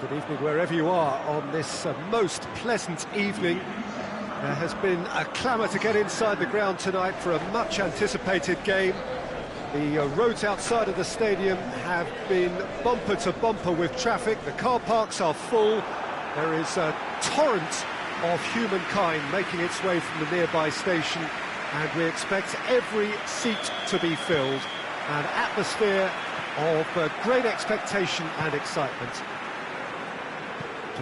Good evening wherever you are on this most pleasant evening. There has been a clamour to get inside the ground tonight for a much anticipated game. The roads outside of the stadium have been bumper to bumper with traffic. The car parks are full. There is a torrent of humankind making its way from the nearby station, and we expect every seat to be filled. An atmosphere of great expectation and excitement.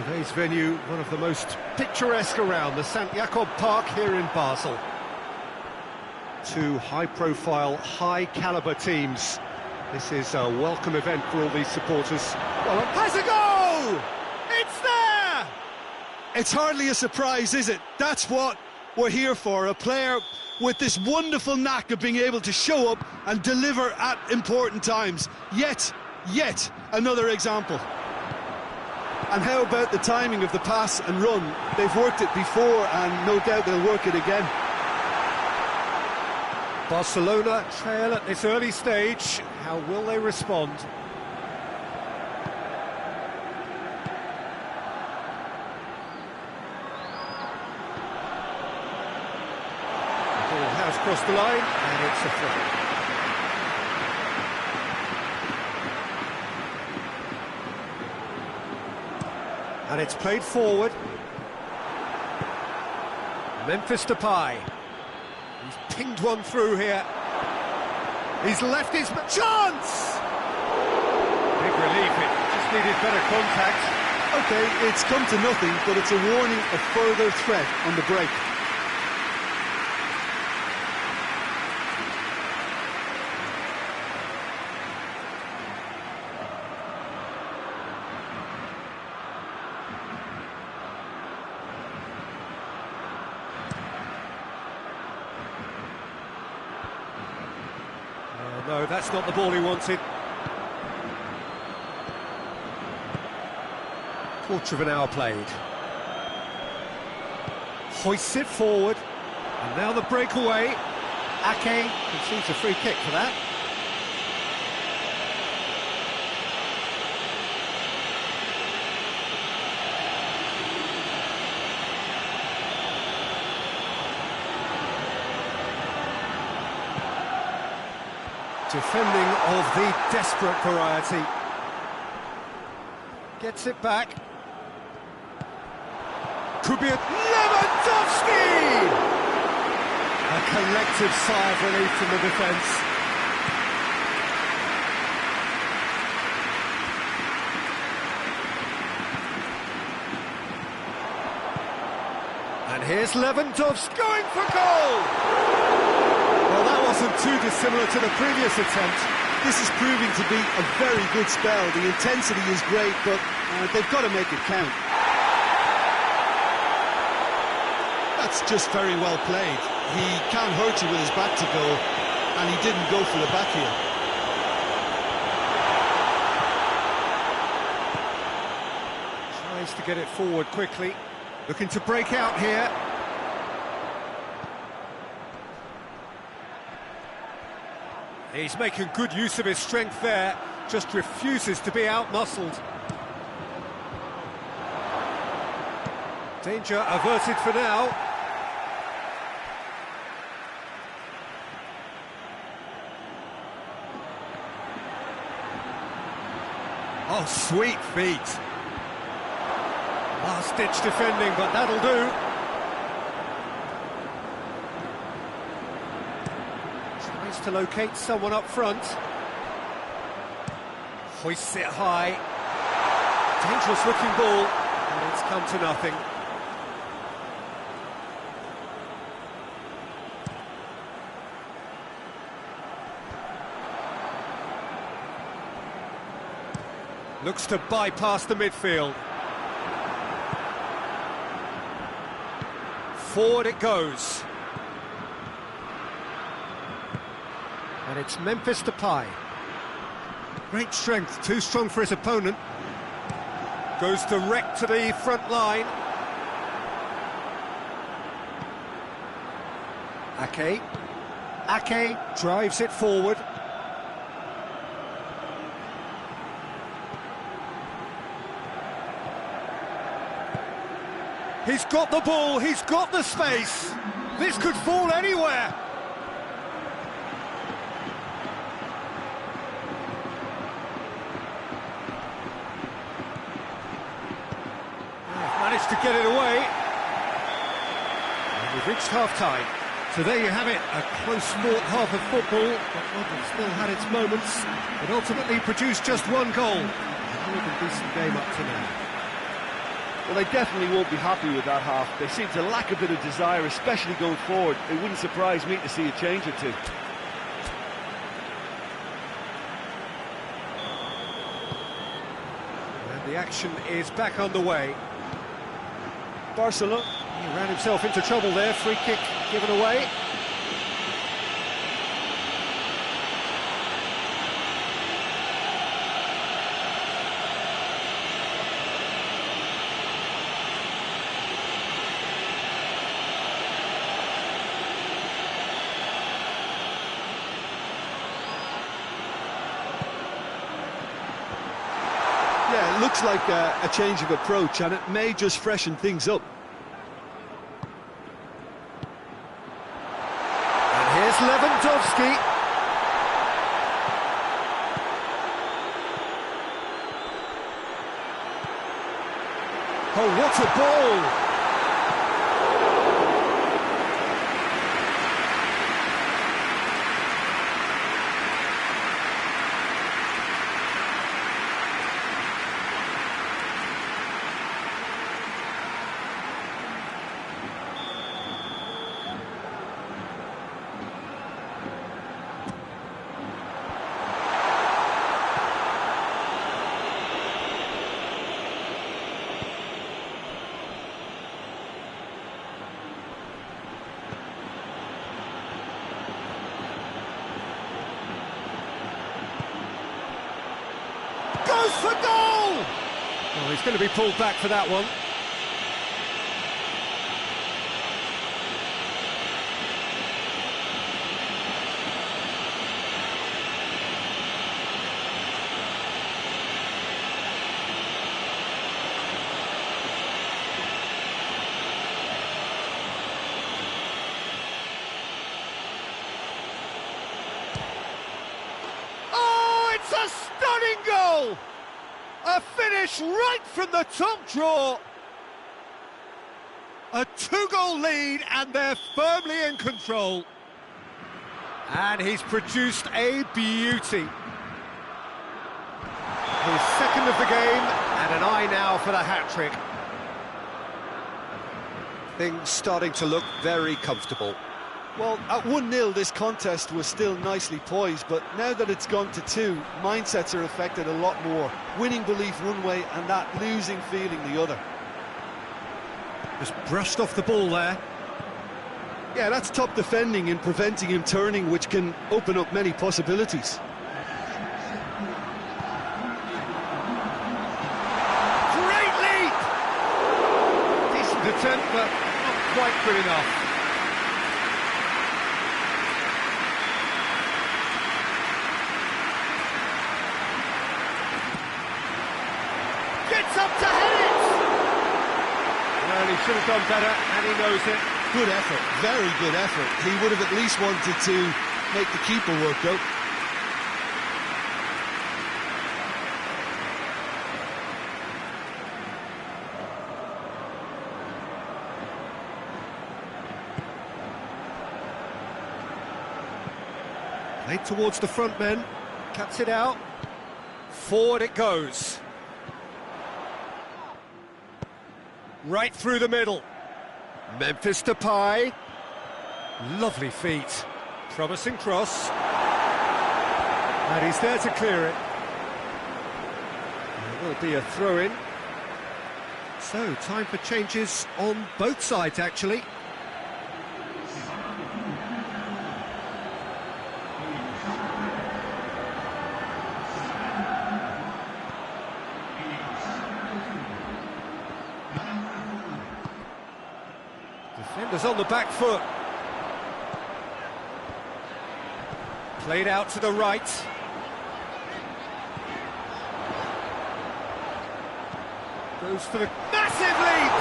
Today's venue, one of the most picturesque around, the St. Jakob Park here in Basel. Two high-profile, high-caliber teams. This is a welcome event for all these supporters. Well, and has a goal! It's there! It's hardly a surprise, is it? That's what we're here for, a player with this wonderful knack of being able to show up and deliver at important times. Yet another example. And how about the timing of the pass and run? They've worked it before and no doubt they'll work it again. Barcelona trail at this early stage. How will they respond? The ball has crossed the line and it's a throw. And it's played forward. Memphis Depay. He's pinged one through here. He's left his chance! Big relief, it just needed better contact. Okay, it's come to nothing, but it's a warning of further threat on the break. No, that's not the ball he wanted. Quarter of an hour played. Hoists it forward. And now the breakaway. Ake concedes a free kick for that. Defending of the desperate variety. Gets it back. Could be Lewandowski! A collective sigh of relief from the defence. And here's Lewandowski going for goal! Well, that wasn't too dissimilar to the previous attempt. This is proving to be a very good spell. The intensity is great, but they've got to make it count. That's just very well played. He can't hurt you with his back to goal, and he didn't go for the back heel. Tries to get it forward quickly. Looking to break out here. He's making good use of his strength there, just refuses to be out-muscled. Danger averted for now. Oh, sweet feet. Last-ditch defending, but that'll do. To locate someone up front. Hoists it high. Dangerous looking ball, and it's come to nothing. Looks to bypass the midfield. Forward it goes. And it's Memphis Depay. Great strength, too strong for his opponent. Goes direct to the front line. Ake drives it forward. He's got the ball, he's got the space. This could fall anywhere. Managed to get it away. And we've reached half-time. So there you have it, a close-fought half of football, but London still had its moments, but ultimately produced just one goal. Another decent game up to now. Well, they definitely won't be happy with that half. They seem to lack a bit of desire, especially going forward. It wouldn't surprise me to see a change or two. And the action is back underway. Barcelona. He ran himself into trouble there, free kick given away. Yeah, it looks like a change of approach, and it may just freshen things up. Here's Lewandowski. Oh, what a ball! Goes for goal! Oh, he's going to be pulled back for that one. It's a stunning goal! A finish right from the top draw. A two-goal lead, and they're firmly in control. And he's produced a beauty. His second of the game, and an eye now for the hat-trick. Things starting to look very comfortable. Well, at 1-0 this contest was still nicely poised, but now that it's gone to 2, mindsets are affected a lot more. Winning belief one way and that losing feeling the other. Just brushed off the ball there. Yeah, that's top defending and preventing him turning, which can open up many possibilities. Great leap! Decent attempt, but not quite good enough. Gets up to head it! Well, he should have done better, and he knows it. Good effort, very good effort. He would have at least wanted to make the keeper work, though. Played towards the front men, cuts it out. Forward it goes. Right through the middle. Memphis Depay. Lovely feet. Promising cross. And he's there to clear it. There will be a throw-in. So, time for changes on both sides, actually. Defenders on the back foot. Played out to the right. Goes for the massive leap!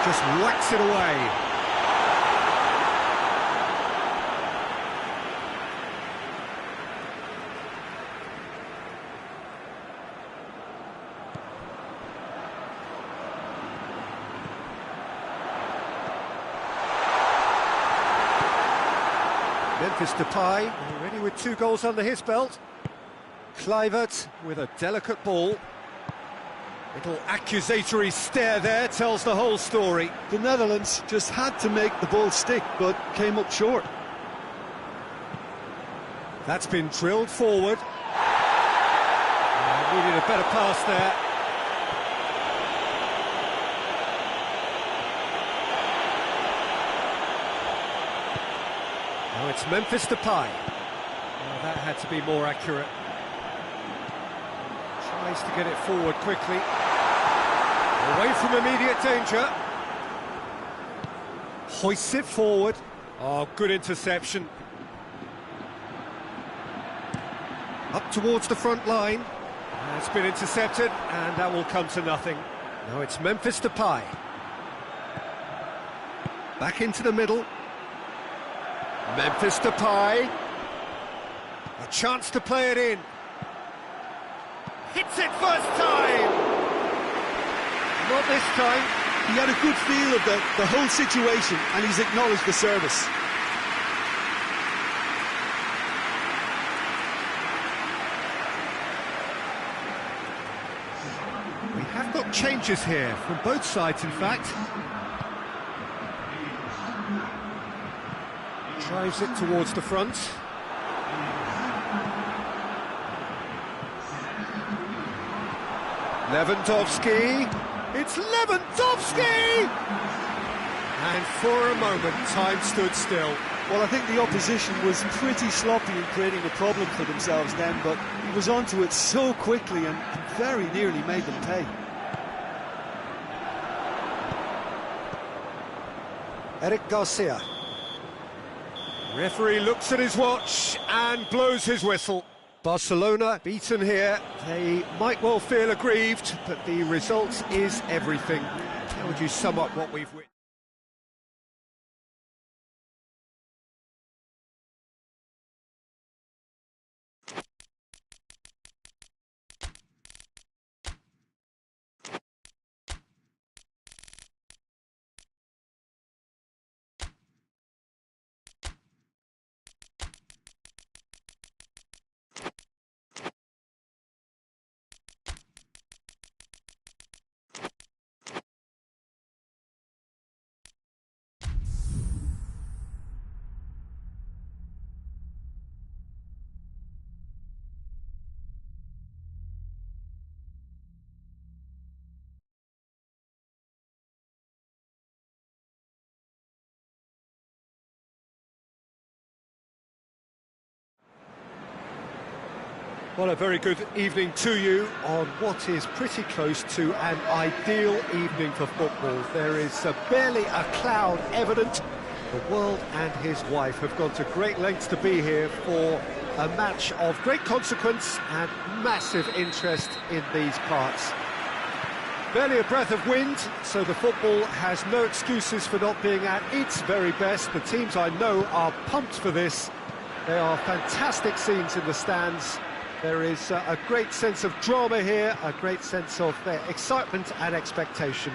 just whacks it away. Memphis Depay, already with 2 goals under his belt. Kluivert with a delicate ball. Little accusatory stare there tells the whole story. The Netherlands just had to make the ball stick, but came up short. That's been drilled forward. Needed a better pass there. Now it's Memphis Depay. Oh, that had to be more accurate. Tries to get it forward quickly. Away from immediate danger. Hoists it forward. Oh, good interception. Up towards the front line. It's been intercepted, and that will come to nothing. Now it's Memphis Depay. Back into the middle. Memphis Depay. A chance to play it in. Hits it first time! Not this time. He had a good feel of the whole situation, and he's acknowledged the service. We have got changes here from both sides, in fact. Drives it towards the front. Lewandowski. It's Lewandowski! And for a moment, time stood still. Well, I think the opposition was pretty sloppy in creating a problem for themselves then, but he was onto it so quickly and very nearly made them pay. Eric Garcia. Referee looks at his watch and blows his whistle. Barcelona beaten here. They might well feel aggrieved, but the result is everything. How would you sum up what we've witnessed? Well, a very good evening to you on what is pretty close to an ideal evening for football. There is barely a cloud evident. The world and his wife have gone to great lengths to be here for a match of great consequence and massive interest in these parts. Barely a breath of wind, so the football has no excuses for not being at its very best. The teams I know are pumped for this. They are fantastic scenes in the stands. There is a great sense of drama here, a great sense of excitement and expectation.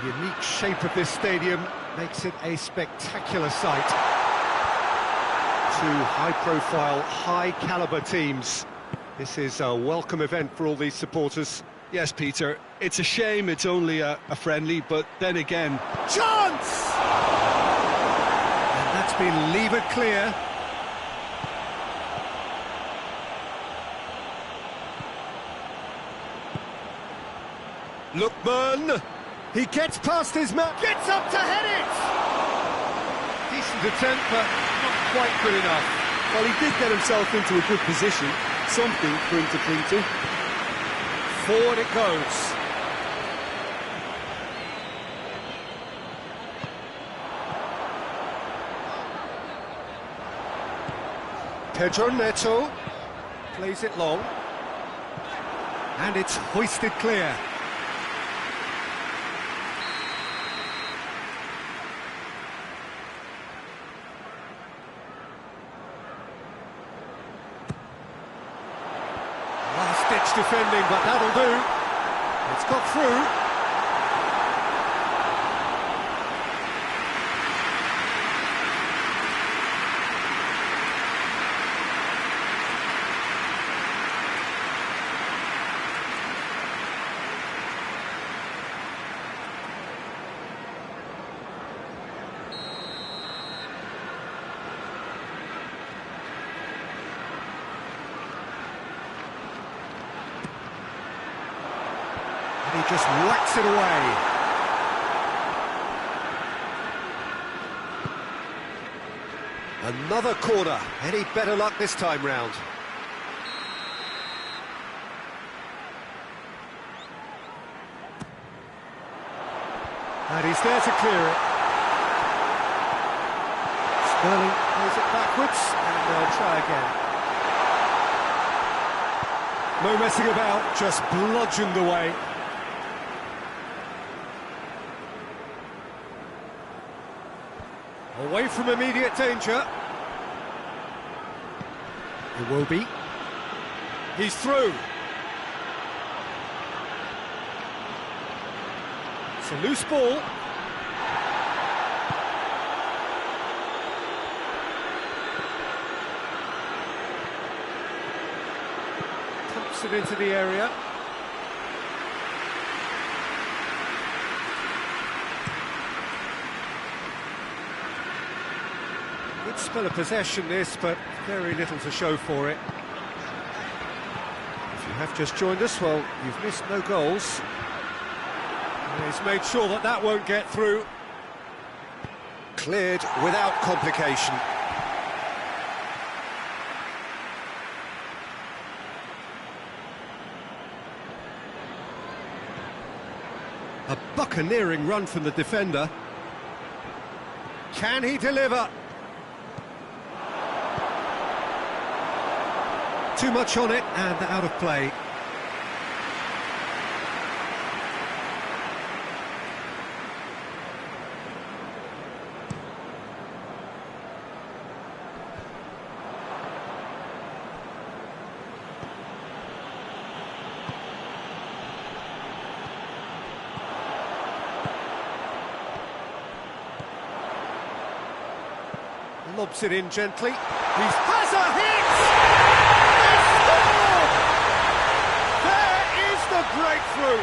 The unique shape of this stadium makes it a spectacular sight. Two high-profile, high-caliber teams. This is a welcome event for all these supporters. Yes, Peter, it's a shame it's only a friendly, but then again... Chance! And that's been levered clear. Lookman, he gets past his man, gets up to head it! Decent attempt, but not quite good enough. Well, he did get himself into a good position, something for him to cling to. Forward it goes. Pedro Neto plays it long. And it's hoisted clear. Last-ditch defending, but that'll do. It's got through. He just whacks it away. Another corner. Any better luck this time round? And he's there to clear it. Sterling plays it backwards, and they'll try again. No messing about, just bludgeoned away. Away from immediate danger. It will be. He's through. It's a loose ball. Pumps it into the area. Good spell of possession this, but very little to show for it. If you have just joined us, well, you've missed no goals. And he's made sure that that won't get through. Cleared without complication. A buccaneering run from the defender. Can he deliver? Too much on it and out of play. Lobs it in gently. He has a hit! Breakthrough.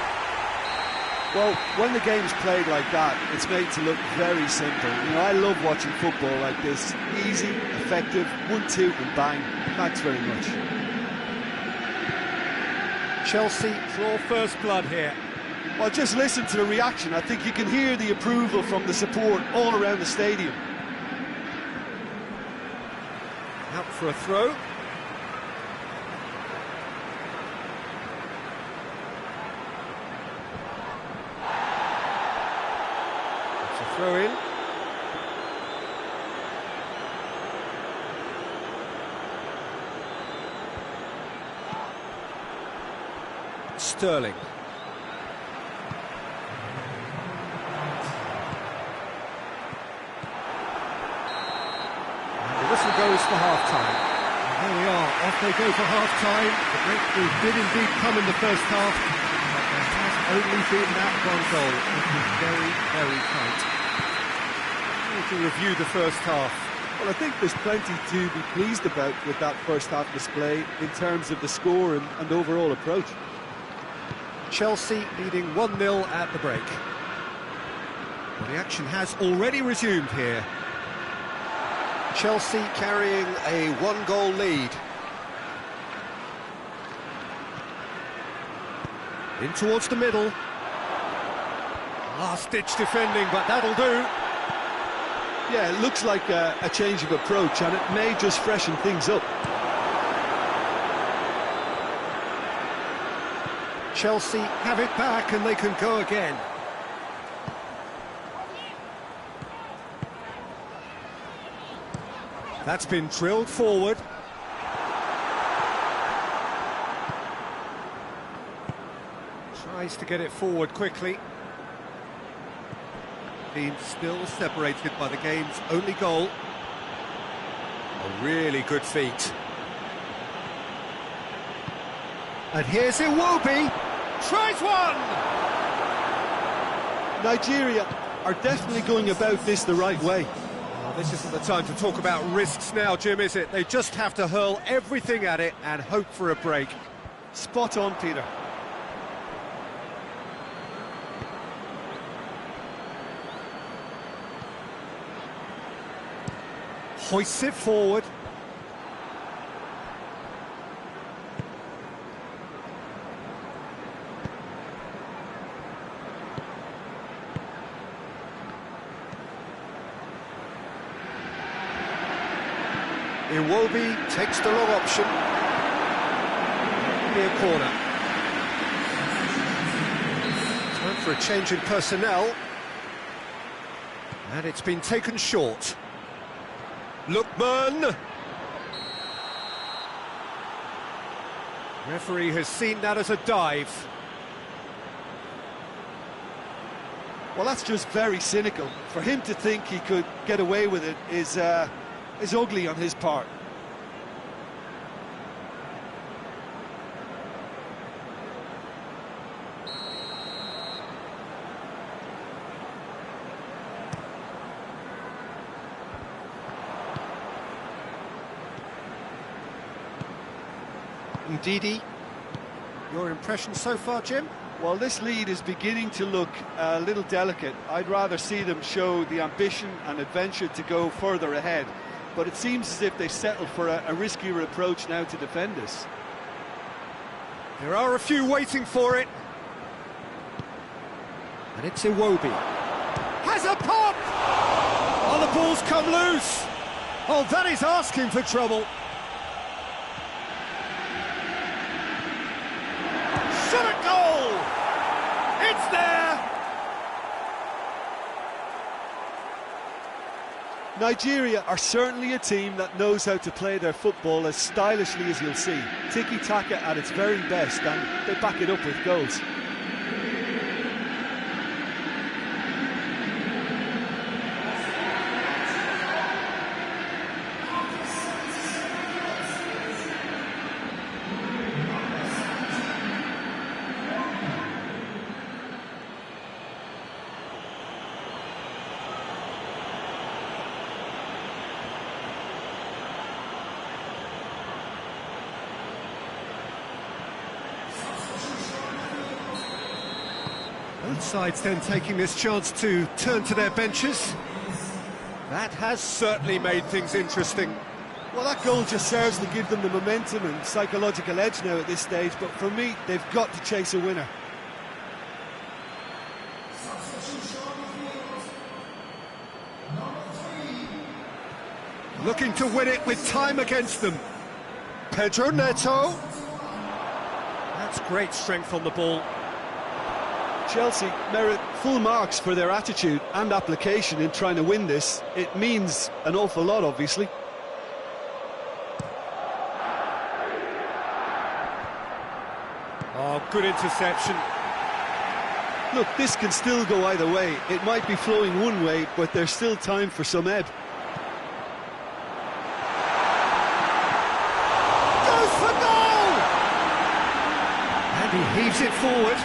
Well, when the game's played like that, it's made to look very simple. You know, I love watching football like this. Easy, effective, 1-2 and bang. Thanks very much. Chelsea draw first blood here. Well, just listen to the reaction. I think you can hear the approval from the support all around the stadium. Out for a throw. Throw in. Sterling. And the whistle goes for half-time. There we are, off they go for half-time. The breakthrough did indeed come in the first half, but there has only been that one goal. It was very, very tight. To review the first half. Well, I think there's plenty to be pleased about with that first half display in terms of the score and overall approach. Chelsea leading 1-0 at the break. Well, the action has already resumed here. Chelsea carrying a one-goal lead. In towards the middle. Last-ditch defending, but that'll do. Yeah, it looks like a change of approach, and it may just freshen things up. Chelsea have it back and they can go again. That's been drilled forward. Tries to get it forward quickly. Team still separated by the game's only goal. A really good feat. And here's Iwobi, tries one! Nigeria are definitely going about this the right way. Oh, this isn't the time to talk about risks now, Jim, is it? They just have to hurl everything at it and hope for a break. Spot on, Peter. Hoists it forward. Iwobi takes the long option. Near corner. Time for a change in personnel. And it's been taken short. Lookman! Referee has seen that as a dive. Well, that's just very cynical. For him to think he could get away with it is ugly on his part. Ndidi, your impression so far, Jim? Well, this lead is beginning to look a little delicate. I'd rather see them show the ambition and adventure to go further ahead. But it seems as if they settled for a riskier approach now to defend this. There are a few waiting for it. And it's Iwobi. Has a pop! Oh, the ball's come loose! Oh, that is asking for trouble. Shot at goal! It's there! Nigeria are certainly a team that knows how to play their football as stylishly as you'll see. Tiki-taka at its very best, and they back it up with goals. Both sides then taking this chance to turn to their benches. That has certainly made things interesting. Well, that goal just serves to give them the momentum and psychological edge now at this stage, but for me, they've got to chase a winner. Looking to win it with time against them. Pedro Neto. That's great strength on the ball. Chelsea merit full marks for their attitude and application in trying to win this. It means an awful lot, obviously. Oh, good interception. Look, this can still go either way. It might be flowing one way, but there's still time for some ebb. Goes for goal! And he heaves it forward.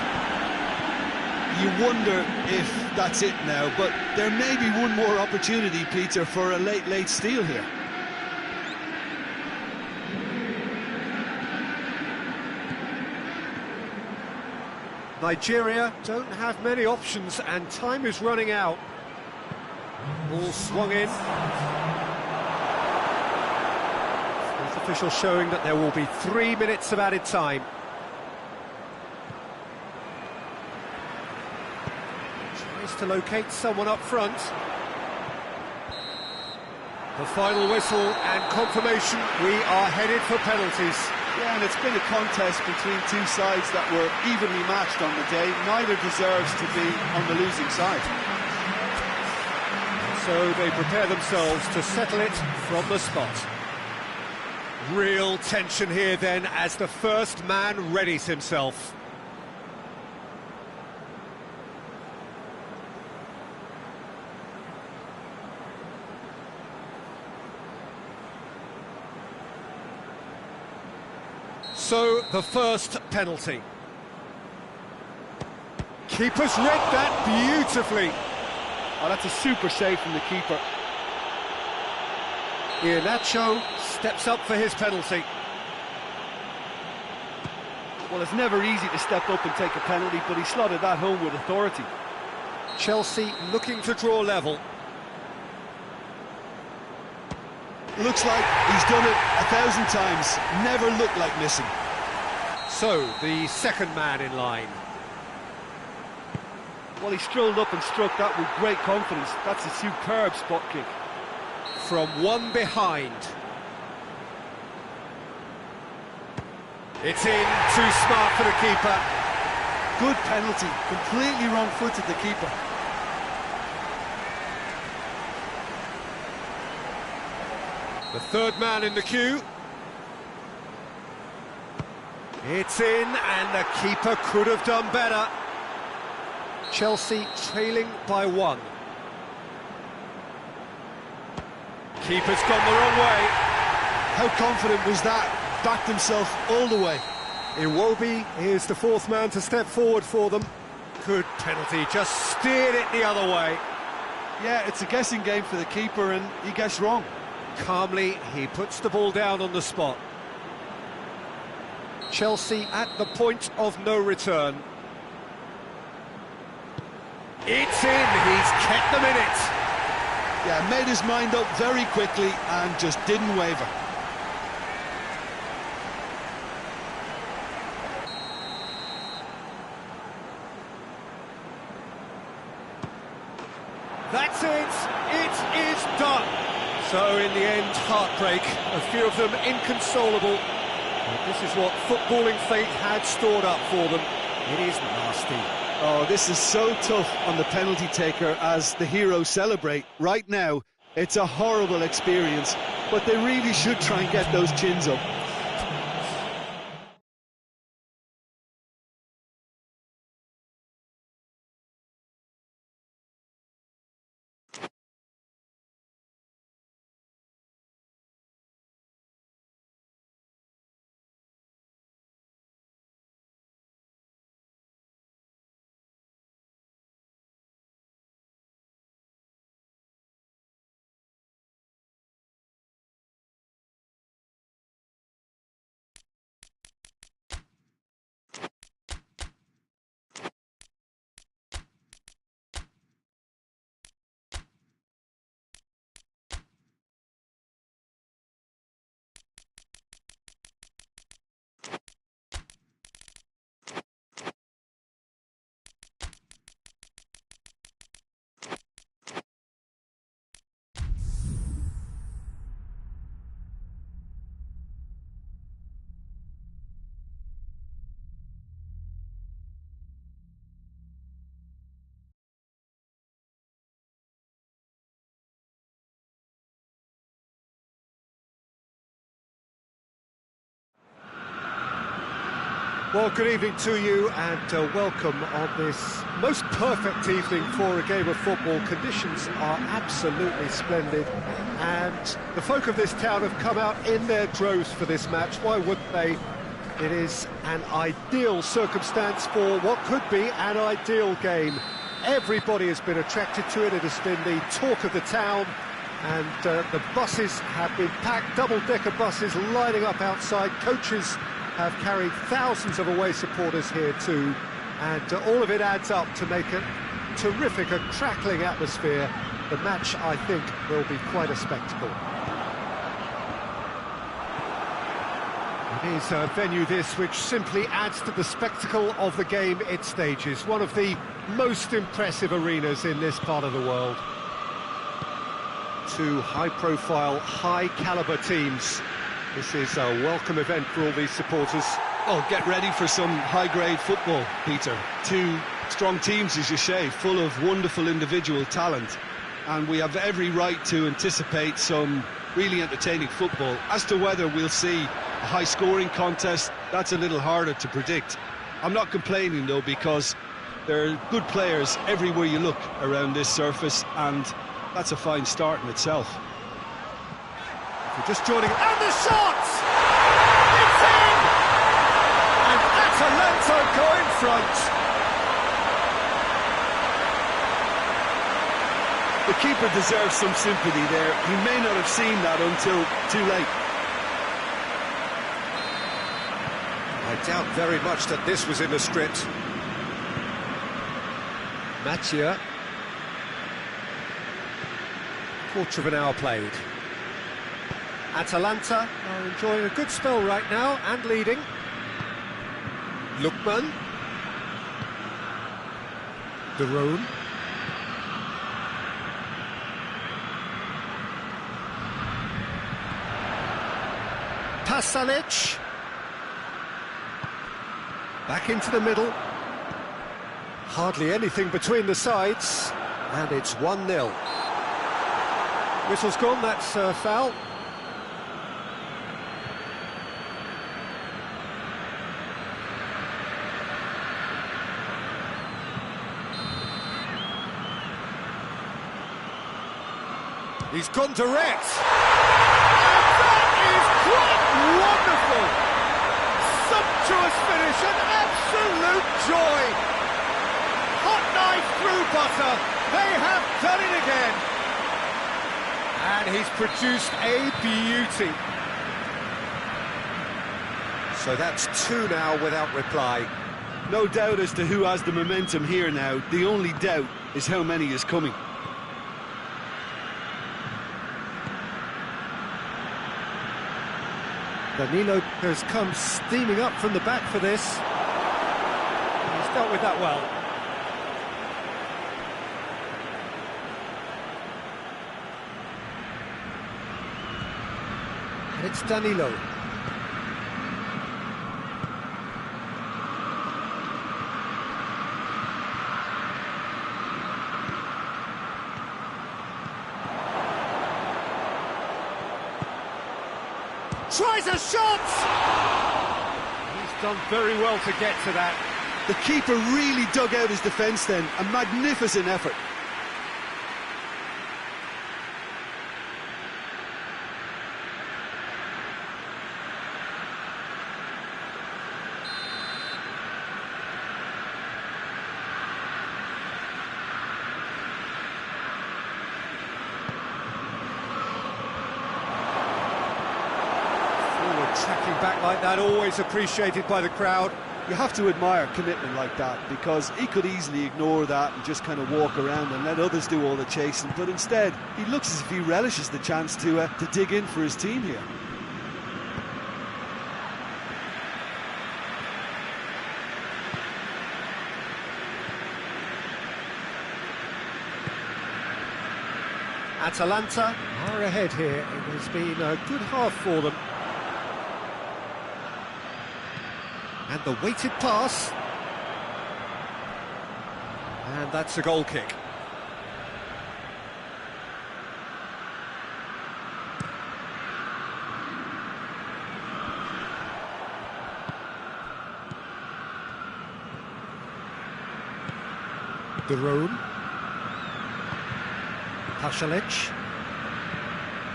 You wonder if that's it now, but there may be one more opportunity, Peter, for a late steal here. Nigeria don't have many options and time is running out. Ball swung in. Fourth official showing that there will be 3 minutes of added time. To locate someone up front. The final whistle and confirmation, we are headed for penalties. Yeah, and it's been a contest between two sides that were evenly matched on the day. Neither deserves to be on the losing side. So they prepare themselves to settle it from the spot. Real tension here then as the first man readies himself. So, the first penalty. Keeper's read that beautifully. Oh, that's a super save from the keeper. Iheanacho steps up for his penalty. Well, it's never easy to step up and take a penalty, but he slotted that home with authority. Chelsea looking to draw level. Looks like he's done it 1,000 times, never looked like missing. So, the second man in line. Well, he strolled up and struck that with great confidence. That's a superb spot kick. From one behind. It's in, too smart for the keeper. Good penalty, completely wrong-footed the keeper. The third man in the queue. It's in, and the keeper could have done better. Chelsea trailing by 1. Keeper's gone the wrong way. How confident was that? Backed himself all the way. Iwobi is the fourth man to step forward for them. Good penalty, just steered it the other way. Yeah, it's a guessing game for the keeper, and he guessed wrong. Calmly, he puts the ball down on the spot. Chelsea at the point of no return. It's in, he's kept them in it. Yeah, made his mind up very quickly and just didn't waver. That's it, it is done. So in the end, heartbreak, a few of them inconsolable. But this is what footballing fate had stored up for them. It is nasty. Oh, this is so tough on the penalty taker as the heroes celebrate. Right now, it's a horrible experience, but they really should try and get those chins up. Well, good evening to you and welcome on this most perfect evening for a game of football. Conditions are absolutely splendid and the folk of this town have come out in their droves for this match. Why wouldn't they? It is an ideal circumstance for what could be an ideal game. Everybody has been attracted to it. It has been the talk of the town and the buses have been packed, double-decker buses lining up outside. Coaches have carried thousands of away supporters here too, and all of it adds up to make a terrific, a crackling atmosphere. The match, I think, will be quite a spectacle. It is a venue this which simply adds to the spectacle of the game it stages. One of the most impressive arenas in this part of the world. Two high-profile, high-caliber teams. This is a welcome event for all these supporters. Oh, get ready for some high-grade football, Peter. Two strong teams, as you say, full of wonderful individual talent. And we have every right to anticipate some really entertaining football. As to whether we'll see a high-scoring contest, that's a little harder to predict. I'm not complaining, though, because there are good players everywhere you look around this surface, and that's a fine start in itself. We're just joining, and the shot! It's in! And Atalanta go in front. The keeper deserves some sympathy there. He may not have seen that until too late. I doubt very much that this was in the script. Mattia. Quarter of an hour played. Atalanta are enjoying a good spell right now and leading. Lookman. De Roon. Pasalic. Back into the middle. Hardly anything between the sides. And it's 1-0. Whistle's gone, that's a foul. He's gone direct. And that is quite wonderful. Sumptuous finish, an absolute joy. Hot knife through butter. They have done it again. And he's produced a beauty. So that's 2 now without reply. No doubt as to who has the momentum here now. The only doubt is how many is coming. Danilo has come steaming up from the back for this. He's dealt with that well. And it's Danilo. Tries a shot! He's done very well to get to that. The keeper really dug out his defence then. A magnificent effort. Tracking back like that, always appreciated by the crowd. You have to admire commitment like that, because he could easily ignore that and just kind of walk around and let others do all the chasing, but instead he looks as if he relishes the chance to dig in for his team here. Atalanta are ahead here. It has been a good half for them. And the weighted pass. And that's a goal kick. De Roon. Pasalic.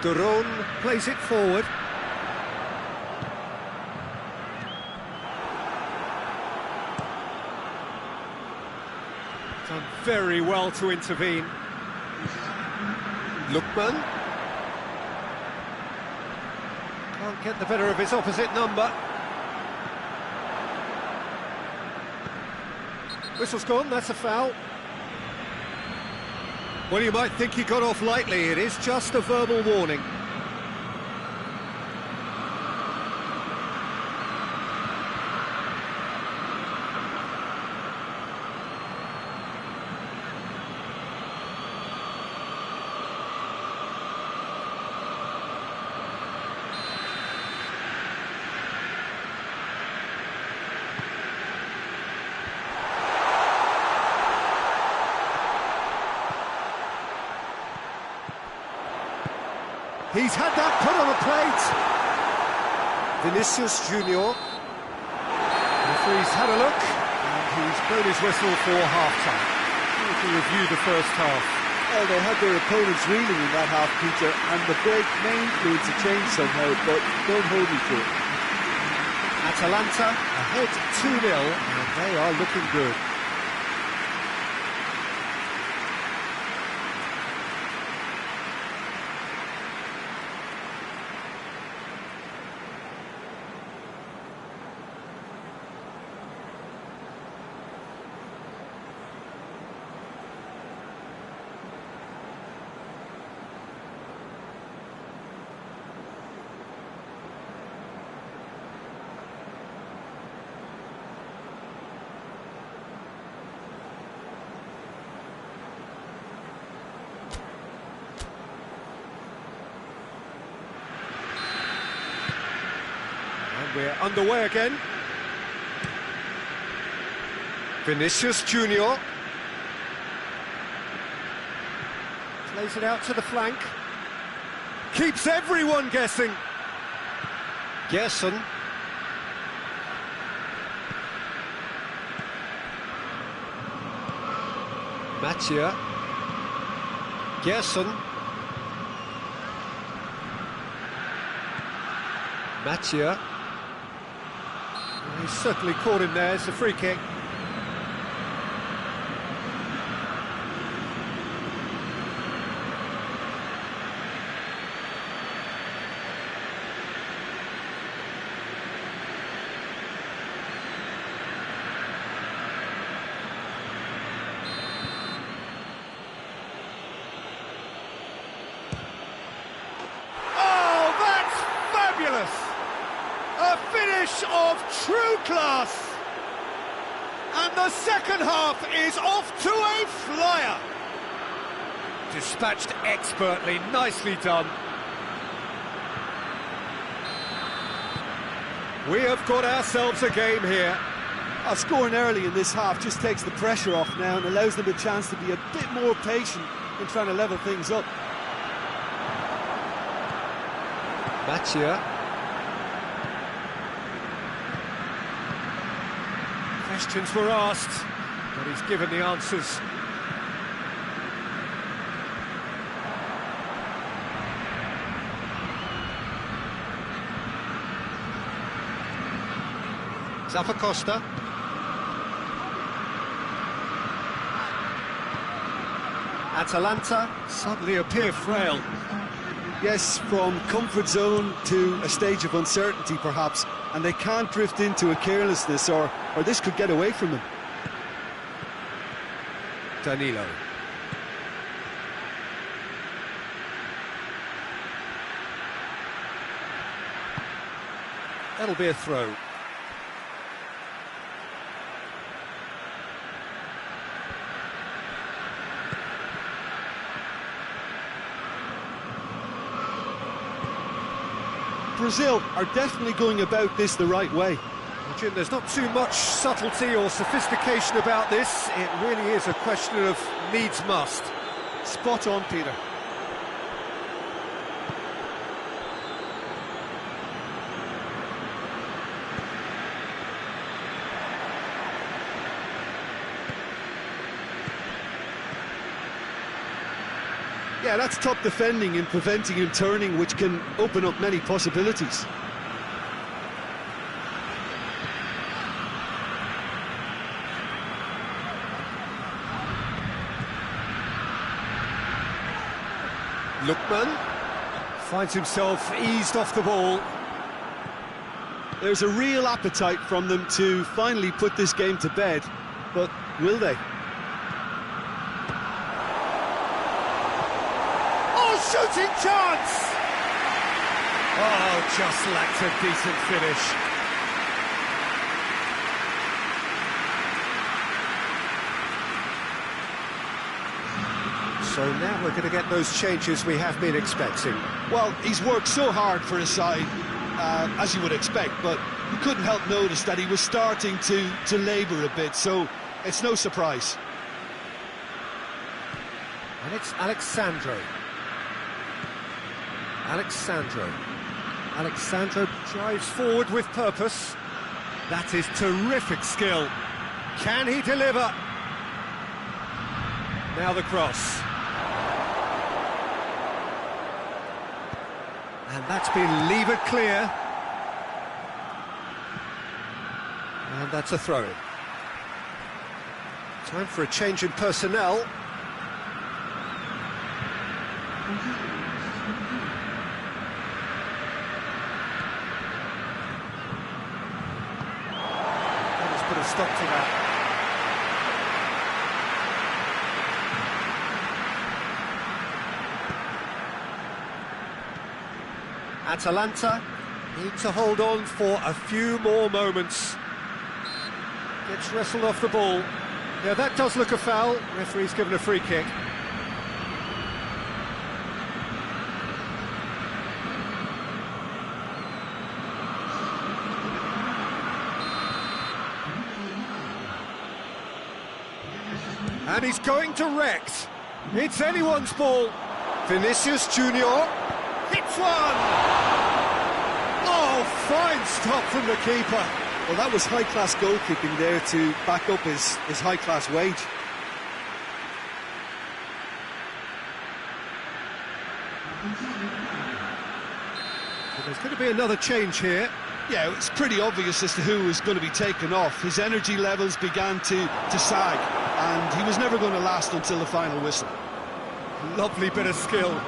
De Roon plays it forward. Done very well to intervene. Lookman. Can't get the better of his opposite number. Whistle's gone, that's a foul. Well, you might think he got off lightly. It is just a verbal warning. He's had that put on a plate. Vinicius Junior. The referee's had a look, and he's blown his whistle for half-time. We can review the first half. Well, they had their opponents reeling in that half, Peter, and the break may influence a change somehow, but don't hold me to it. Atalanta ahead 2-0, and they are looking good. We're underway again. Vinicius Junior plays it out to the flank. Keeps everyone guessing. Gerson. Mattia. Gerson. Mattia. He's certainly caught him there. It's a free kick. Oh, that's fabulous! A finish of true class, and the second half is off to a flyer. Dispatched expertly, nicely done. We have got ourselves a game here. Scoring early in this half just takes the pressure off now and allows them a chance to be a bit more patient in trying to level things up. Mattia. Questions were asked, but he's given the answers. Zappacosta. Atalanta suddenly appear frail. Yes, from comfort zone to a stage of uncertainty perhaps, and they can't drift into a carelessness or this could get away from them. Danilo. That'll be a throw. Brazil are definitely going about this the right way. Jim, there's not too much subtlety or sophistication about this. It really is a question of needs must. Spot on, Peter. Yeah, that's top defending and preventing him turning, which can open up many possibilities. Lookman finds himself eased off the ball. There's a real appetite from them to finally put this game to bed, but will they? Shooting chance! Oh, just lacked a decent finish. So now we're going to get those changes we have been expecting. Well, he's worked so hard for his side, as you would expect, but you couldn't help notice that he was starting to labour a bit, so it's no surprise. And it's Alexandro. Alexandro drives forward with purpose. That is terrific skill. Can he deliver? Now the cross. And that's been levered clear. And that's a throw-in. Time for a change in personnel. Let's put a stop to that. Atalanta need to hold on for a few more moments. Gets wrestled off the ball. Yeah, that does look a foul. Referee's given a free kick. And he's going direct. It's anyone's ball. Vinicius Junior hits one! Oh, fine stop from the keeper. Well, that was high-class goalkeeping there to back up his high-class wage. But there's going to be another change here. Yeah, it's pretty obvious as to who was going to be taken off. His energy levels began to sag, and he was never going to last until the final whistle. Lovely bit of skill.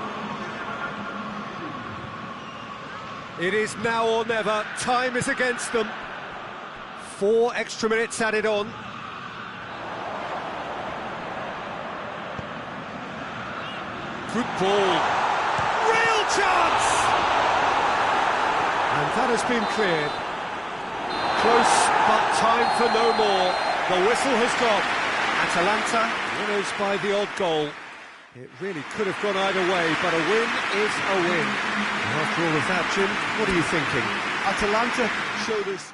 It is now or never. Time is against them. 4 extra minutes added on. Good ball. Real chance! And that has been cleared. Close, but time for no more. The whistle has gone. Atalanta winners by the odd goal. It really could have gone either way, but a win is a win. After all of that, Jim, what are you thinking? Atalanta showed us...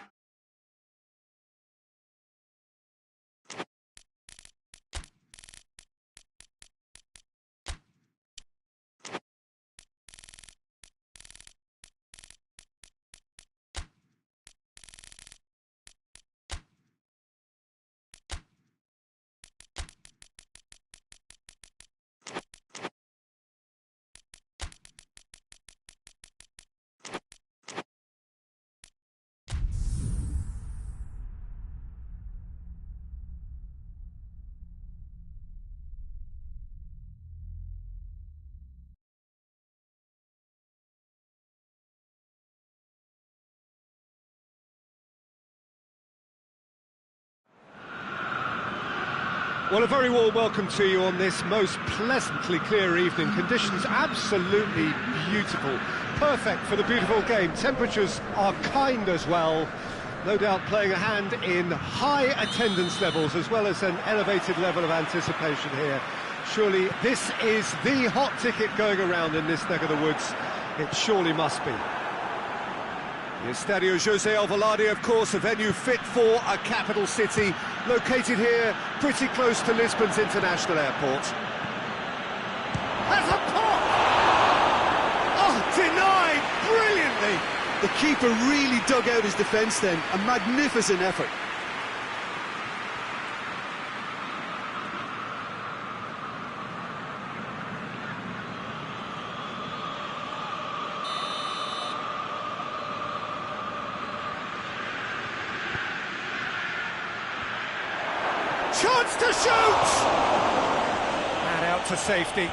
Well, a very warm welcome to you on this most pleasantly clear evening. Conditions absolutely beautiful. Perfect for the beautiful game. Temperatures are kind as well. No doubt playing a hand in high attendance levels as well as an elevated level of anticipation here. Surely this is the hot ticket going around in this neck of the woods. It surely must be. The Estadio José Alvalade, of course, a venue fit for a capital city, located here pretty close to Lisbon's international airport. Has a pop! Oh, denied brilliantly! The keeper really dug out his defence then, a magnificent effort. Chance to shoot! And out to safety.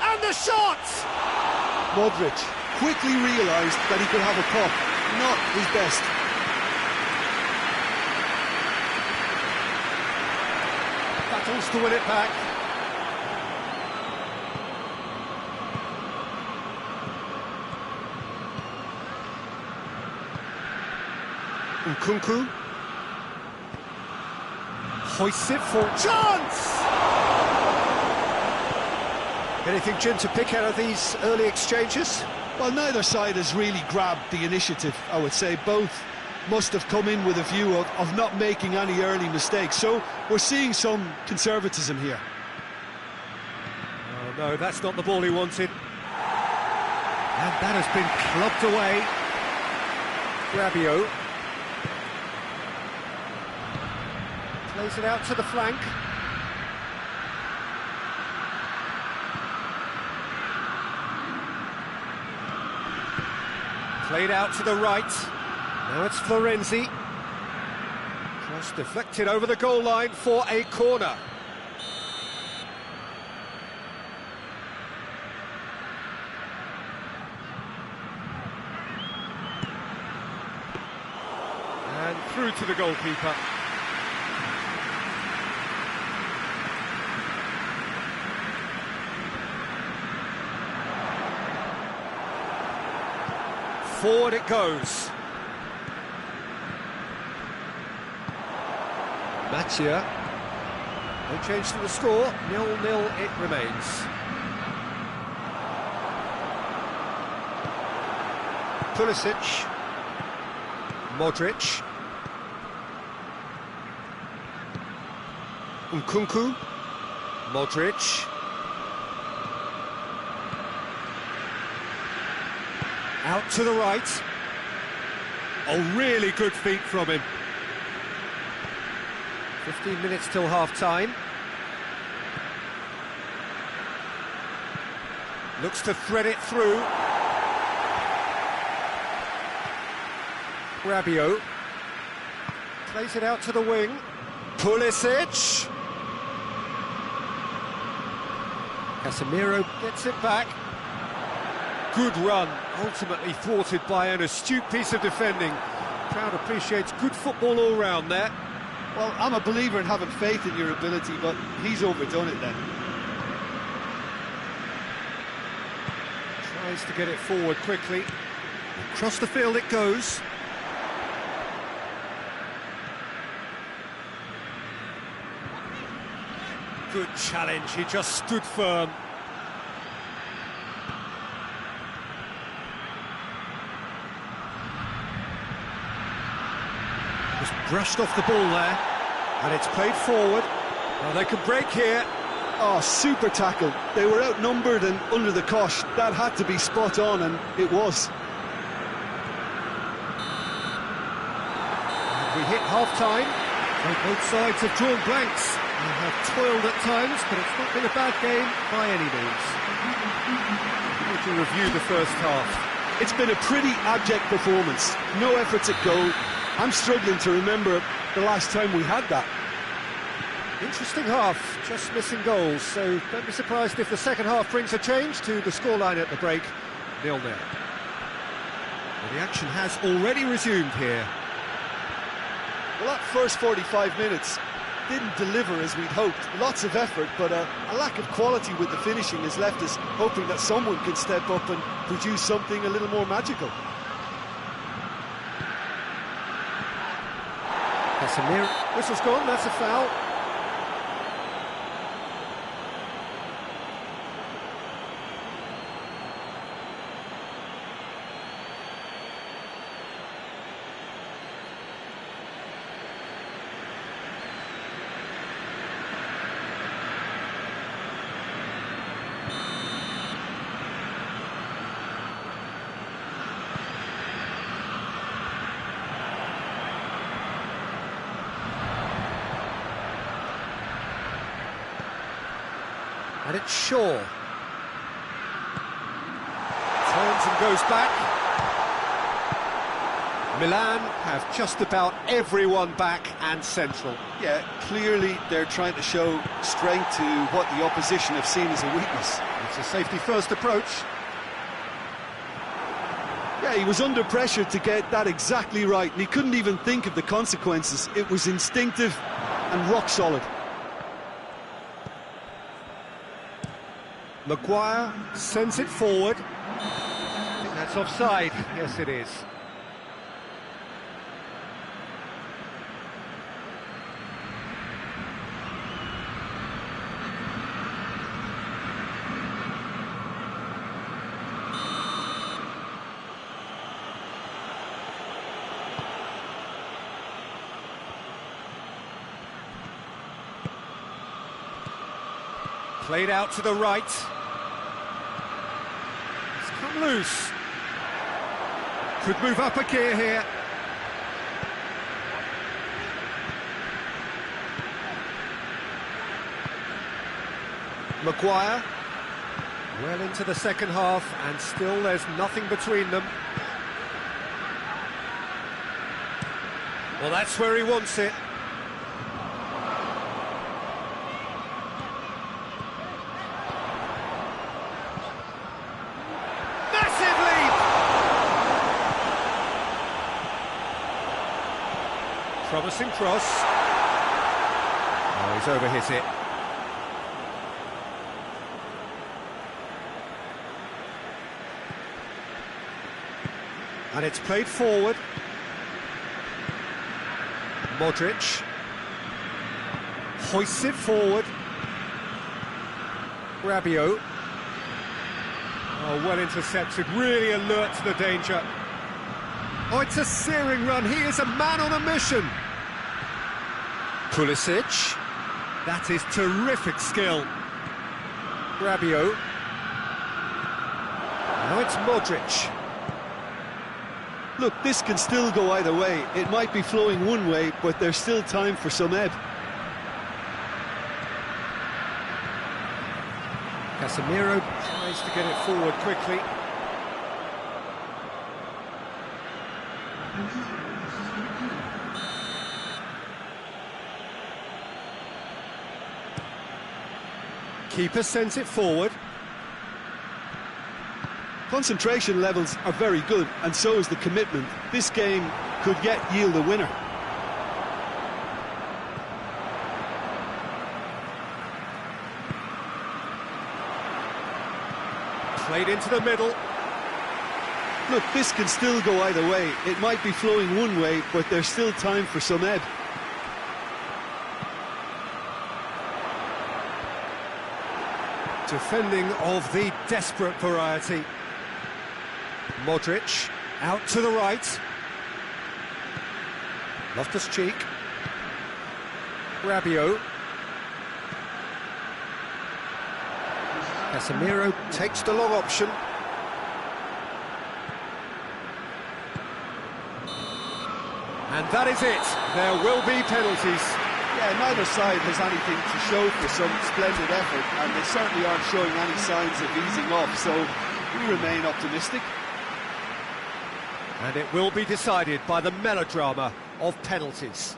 And the shot! Modric quickly realised that he could have a pop, not his best. Battles to win it back. Nkunku hoists it for chance! Anything, Jim, to pick out of these early exchanges? Well, neither side has really grabbed the initiative, I would say. Both must have come in with a view of not making any early mistakes. So we're seeing some conservatism here. Oh, no, that's not the ball he wanted. And that has been clubbed away. Rabiot plays it out to the flank. Played out to the right. Now it's Florenzi. Just deflected over the goal line for a corner. And through to the goalkeeper. Forward it goes. Mattia. No change to the score. 0-0 it remains. Pulisic. Modric. Nkunku. Modric. Out to the right. Oh, really good feet from him. 15 minutes till half-time. Looks to thread it through. Rabiot. Plays it out to the wing. Pulisic. Casemiro gets it back. Good run, ultimately thwarted by an astute piece of defending. Crowd appreciates good football all round there. Well, I'm a believer in having faith in your ability, but he's overdone it then. Tries to get it forward quickly. Across the field it goes. Good challenge, he just stood firm. Just brushed off the ball there, and it's played forward. Now they can break here. Oh, super tackle. They were outnumbered and under the cosh. That had to be spot on, and it was. And we hit half-time, so both sides have drawn blanks. They have toiled at times, but it's not been a bad game by any means. We can review the first half. It's been a pretty abject performance. No efforts at goal. I'm struggling to remember the last time we had that. Interesting half, just missing goals, so don't be surprised if the second half brings a change to the scoreline at the break, 0-0. Well, the action has already resumed here. Well, that first 45 minutes didn't deliver as we'd hoped. Lots of effort, but a lack of quality with the finishing has left us hoping that someone can step up and produce something a little more magical. Casemiro, whistle's gone, that's a foul. And it's Shaw. Turns and goes back. Milan have just about everyone back and central. Yeah, clearly they're trying to show strength to what the opposition have seen as a weakness. It's a safety-first approach. Yeah, he was under pressure to get that exactly right, and he couldn't even think of the consequences. It was instinctive and rock solid. Maguire sends it forward. I think that's offside. Yes, it is. Played out to the right. It's come loose. Could move up a gear here. Maguire. Well into the second half, and still there's nothing between them. Well, that's where he wants it. Promising cross. Oh, he's overhit it. And it's played forward. Modric hoists it forward. Rabiot. Oh, well intercepted, really alert to the danger. Oh, it's a searing run. He is a man on a mission. Pulisic. That is terrific skill. Rabiot. Now it's Modric. Look, this can still go either way. It might be flowing one way, but there's still time for some ebb. Casemiro tries to get it forward quickly. Keeper sends it forward. Concentration levels are very good, and so is the commitment. This game could yet yield a winner. Played into the middle. Look, this can still go either way. It might be flowing one way, but there's still time for some ebb. Defending of the desperate variety. Modric out to the right. Loftus-Cheek. Rabiot. Casemiro takes the long option. And that is it. There will be penalties. Yeah, neither side has anything to show for some splendid effort, and they certainly aren't showing any signs of easing off, so we remain optimistic. And it will be decided by the melodrama of penalties.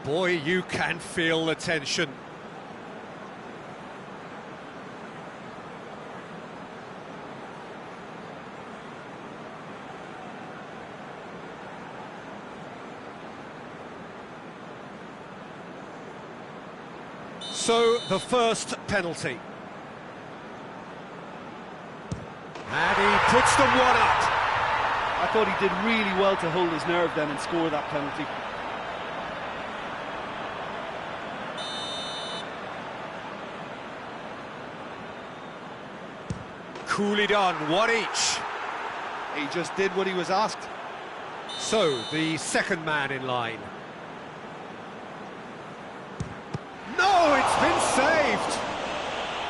Boy, you can feel the tension. So, the first penalty. And he puts them one up. I thought he did really well to hold his nerve then and score that penalty. Coolly done, one each. He just did what he was asked. So, the second man in line. No, it's been saved!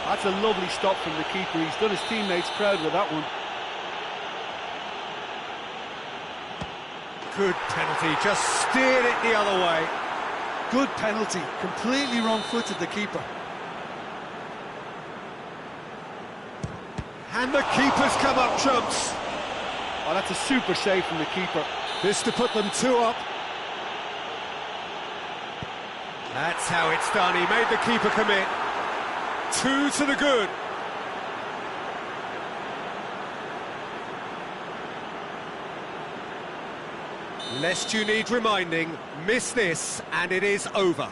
That's a lovely stop from the keeper. He's done his teammates proud with that one. Good penalty, just steered it the other way. Good penalty, completely wrong-footed the keeper. And the keeper's come up trumps. Oh, that's a super save from the keeper. This to put them two up. That's how it's done. He made the keeper commit. 2 to the good. Lest you need reminding, miss this and it is over.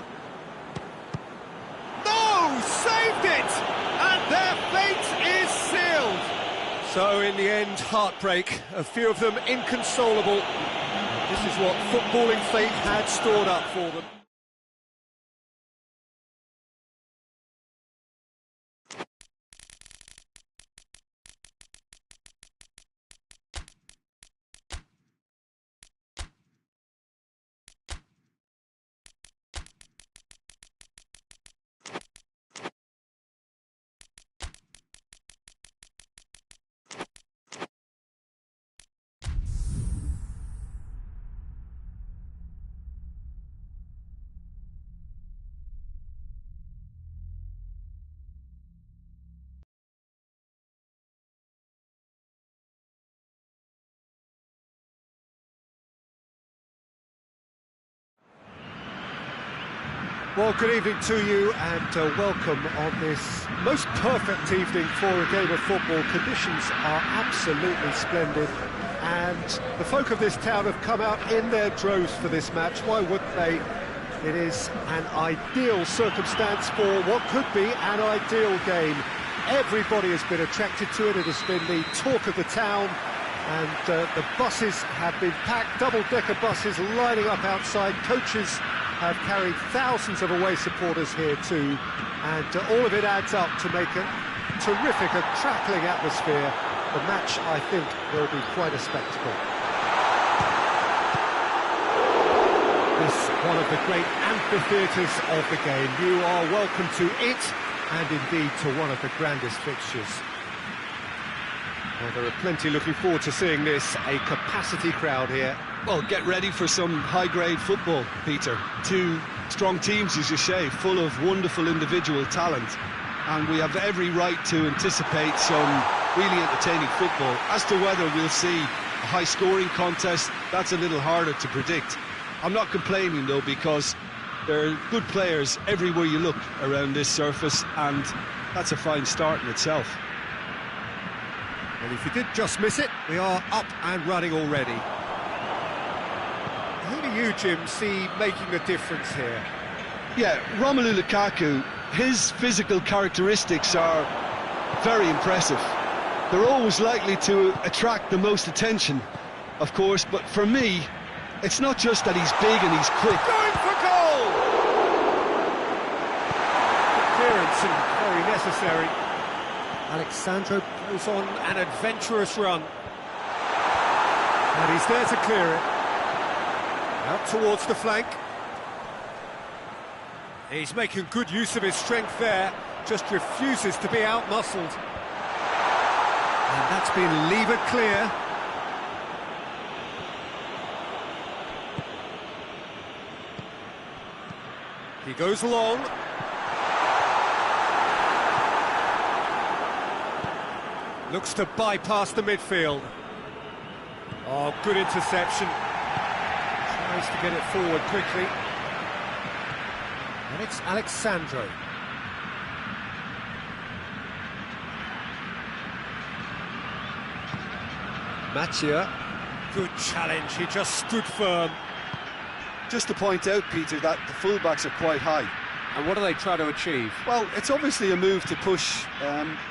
No! Saved it! And their fate is sealed! So in the end, heartbreak. A few of them inconsolable. This is what footballing fate had stored up for them. Well, good evening to you and welcome on this most perfect evening for a game of football. Conditions are absolutely splendid and the folk of this town have come out in their droves for this match. Why wouldn't they? It is an ideal circumstance for what could be an ideal game. Everybody has been attracted to it. It has been the talk of the town, and the buses have been packed, double-decker buses lining up outside. Coaches have carried thousands of away supporters here too, and all of it adds up to make a terrific, a crackling atmosphere. The match, I think, will be quite a spectacle. This one of the great amphitheatres of the game. You are welcome to it, and indeed to one of the grandest fixtures. Well, there are plenty looking forward to seeing this, a capacity crowd here. Well, get ready for some high-grade football, Peter. Two strong teams, as you say, full of wonderful individual talent. And we have every right to anticipate some really entertaining football. As to whether we'll see a high-scoring contest, that's a little harder to predict. I'm not complaining, though, because there are good players everywhere you look around this surface, and that's a fine start in itself. And if you did just miss it, we are up and running already. Who do you, Jim, see making the difference here? Yeah, Romelu Lukaku, his physical characteristics are very impressive. They're always likely to attract the most attention, of course, but for me, it's not just that he's big and he's quick. Going for goal! Clearance and very necessary. Alexandro goes on an adventurous run. And he's there to clear it. Out towards the flank. He's making good use of his strength there. Just refuses to be out-muscled. And that's been levered clear. He goes long. Looks to bypass the midfield. Oh, good interception. Tries to get it forward quickly. And it's Alexandro. Mathieu. Good challenge, he just stood firm. Just to point out, Peter, that the fullbacks are quite high. And what do they try to achieve? Well, it's obviously a move to push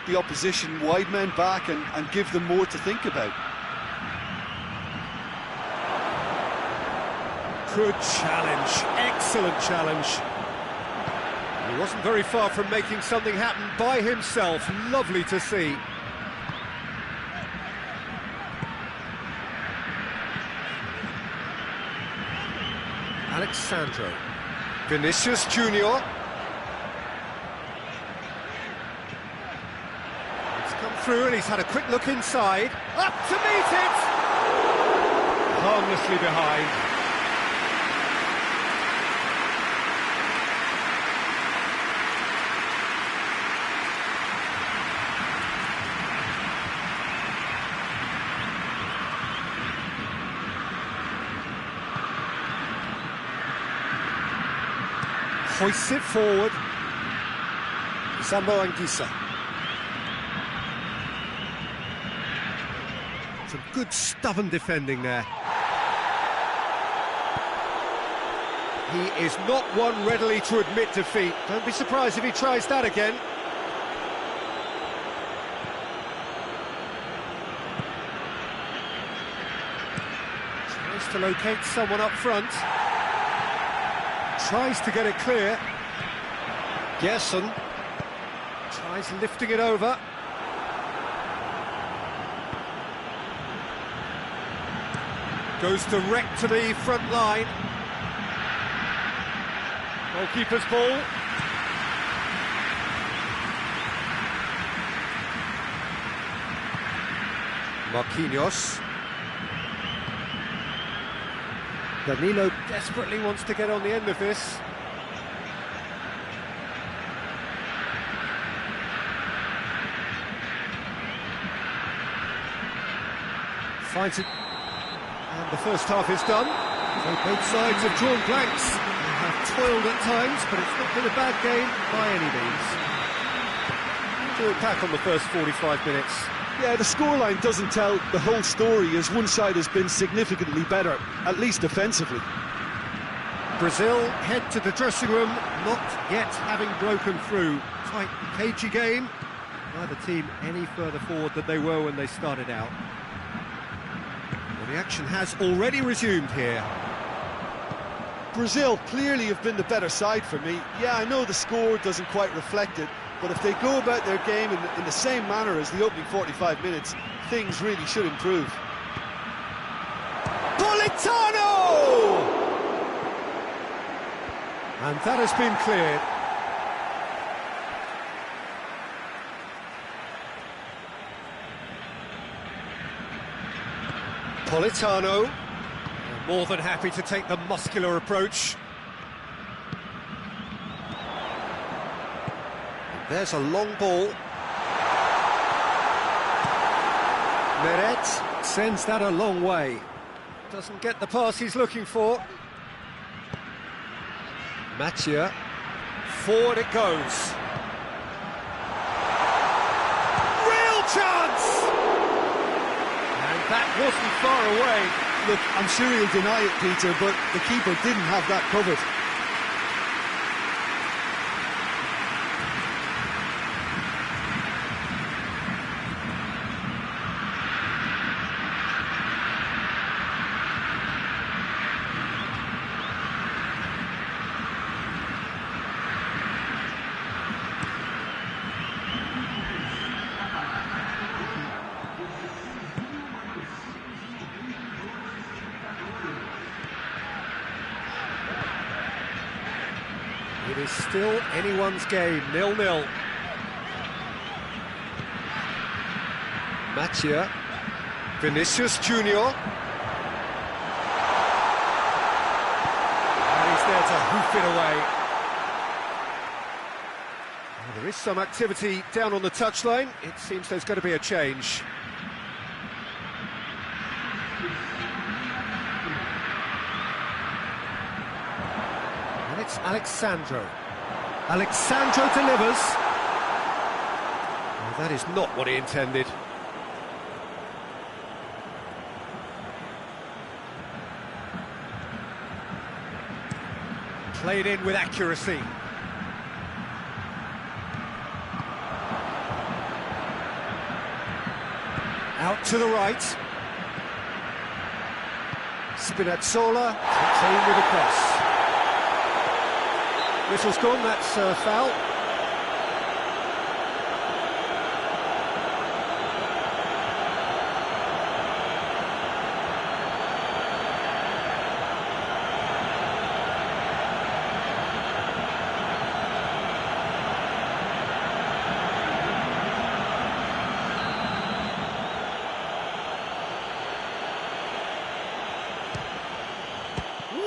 the opposition wide men back and give them more to think about. Good challenge, excellent challenge. He wasn't very far from making something happen by himself. Lovely to see. Alexandro. Vinicius Junior. It's come through and he's had a quick look inside. Up to meet it! Harmlessly behind. Hoists it forward. Saba and Gisa. Some good stubborn defending there. He is not one readily to admit defeat. Don't be surprised if he tries that again. Tries to locate someone up front. Tries to get it clear. Gerson tries lifting it over. Goes direct to the front line. Goalkeeper's ball. Marquinhos. Danilo desperately wants to get on the end of this. Finds it. And the first half is done. So both sides have drawn blanks. They have spoiled at times, but it's not been a bad game by any means. Do it back on the first 45 minutes. Yeah, the scoreline doesn't tell the whole story, as one side has been significantly better, at least defensively. Brazil head to the dressing room, not yet having broken through. Tight, cagey game. Neither team any further forward than they were when they started out. Well, the action has already resumed here. Brazil clearly have been the better side for me. Yeah, I know the score doesn't quite reflect it, but if they go about their game in the same manner as the opening 45 minutes, things really should improve. Politano! And that has been cleared. Politano, more than happy to take the muscular approach. There's a long ball. Meret sends that a long way. Doesn't get the pass he's looking for. Mathieu, forward it goes. Real chance! And that wasn't far away. Look, I'm sure he'll deny it, Peter, but the keeper didn't have that covered. It is still anyone's game, 0-0. Mathieu, Vinicius Junior. And he's there to hoof it away. Well, there is some activity down on the touchline. It seems there's going to be a change. It's Alexandro. Alexandro delivers. Well, that is not what he intended. Played in with accuracy. Out to the right. Spinazzola, contained with a cross. Whistle's gone, that's a foul.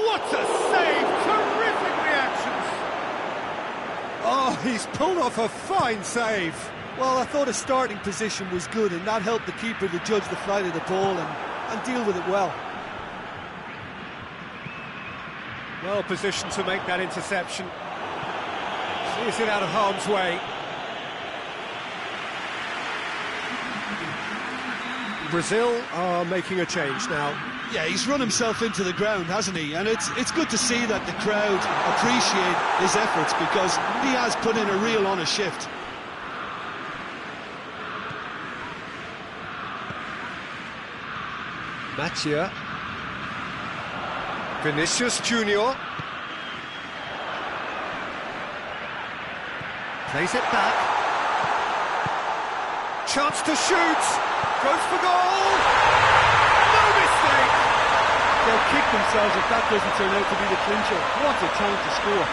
What a save! Terrific reactions! Oh, he's pulled off a fine save. Well, I thought his starting position was good, and that helped the keeper to judge the flight of the ball and deal with it well. Well positioned to make that interception. Sees it out of harm's way. Brazil are making a change now. Yeah, he's run himself into the ground, hasn't he? And it's good to see that the crowd appreciate his efforts, because he has put in a real honest shift. Mathieu. Vinicius Junior. Plays it back. Chance to shoot. Goes for goal. No mistake. They'll kick themselves if that doesn't turn out to be the clincher. What a time to score.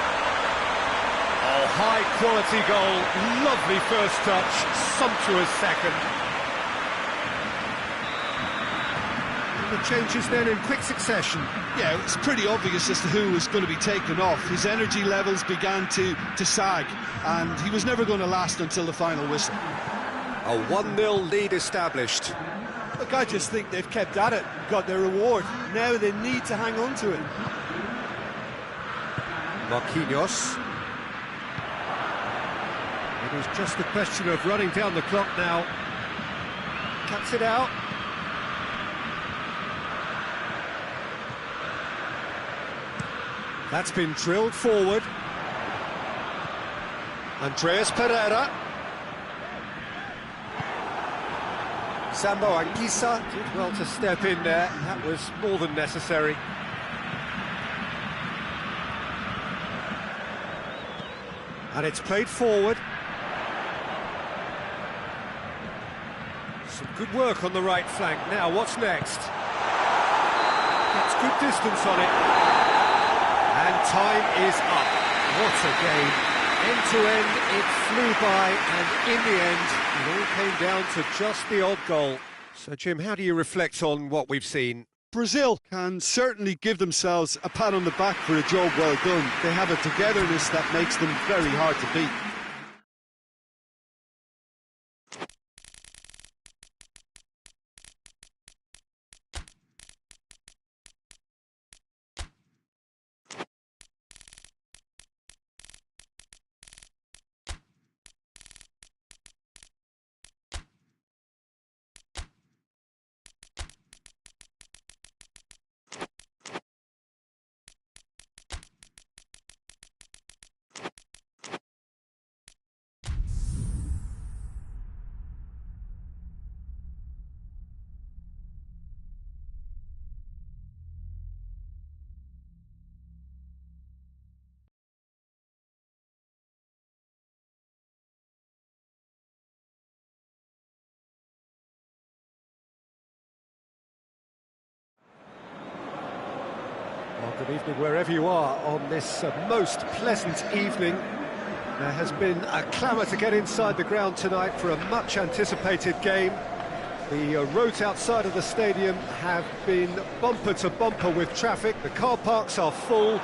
Oh, high quality goal. Lovely first touch. Sumptuous second. The changes then in quick succession. Yeah, it was pretty obvious as to who was going to be taken off. His energy levels began to sag, and he was never going to last until the final whistle. A 1-0 lead established. Look, I just think they've kept at it, got their reward. Now they need to hang on to it. Marquinhos. It is just a question of running down the clock now. Cuts it out. That's been drilled forward. Andreas Pereira. Saba did well to step in there. That was more than necessary. And it's played forward. Some good work on the right flank. Now, what's next? Gets good distance on it. And time is up. What a game. End to end, it flew by, and in the end, it all came down to just the odd goal. So, Jim, how do you reflect on what we've seen? Brazil can certainly give themselves a pat on the back for a job well done. They have a togetherness that makes them very hard to beat. Well, good evening wherever you are on this most pleasant evening. There has been a clamour to get inside the ground tonight for a much anticipated game. The roads outside of the stadium have been bumper to bumper with traffic. The car parks are full.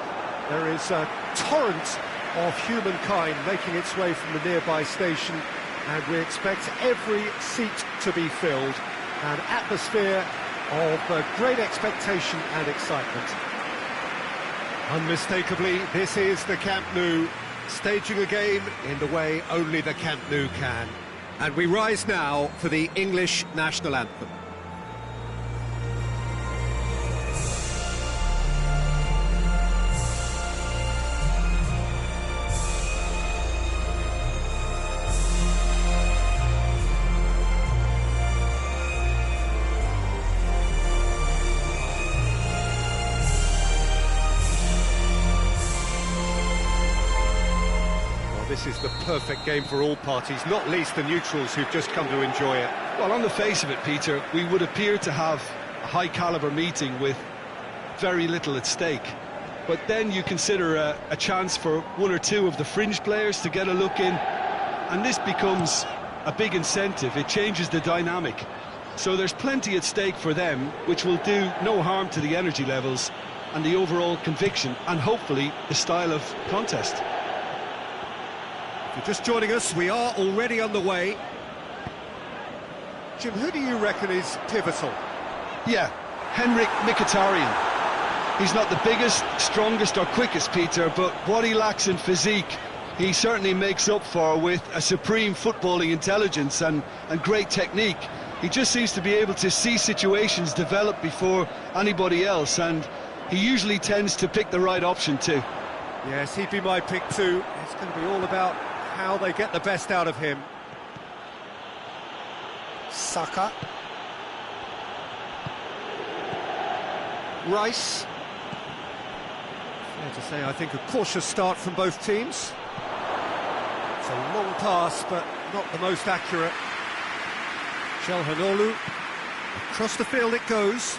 There is a torrent of humankind making its way from the nearby station, and we expect every seat to be filled. An atmosphere of great expectation and excitement. Unmistakably, this is the Camp Nou, staging a game in the way only the Camp Nou can. And we rise now for the English national anthem. This is the perfect game for all parties, not least the neutrals who've just come to enjoy it. Well, on the face of it, Peter, we would appear to have a high-caliber meeting with very little at stake. But then you consider a chance for one or two of the fringe players to get a look in, and this becomes a big incentive. It changes the dynamic. So there's plenty at stake for them, which will do no harm to the energy levels and the overall conviction, and hopefully the style of contest. If you're just joining us, we are already underway. Jim, who do you reckon is pivotal? Yeah, Henrik Mkhitaryan. He's not the biggest, strongest or quickest, Peter, but what he lacks in physique, he certainly makes up for with a supreme footballing intelligence and great technique. He just seems to be able to see situations develop before anybody else, and he usually tends to pick the right option too. Yes, he'd be my pick too. It's going to be all about how they get the best out of him. Saka. Rice. Fair to say, I think, a cautious start from both teams. It's a long pass, but not the most accurate. Chelhanoglu. Across the field it goes.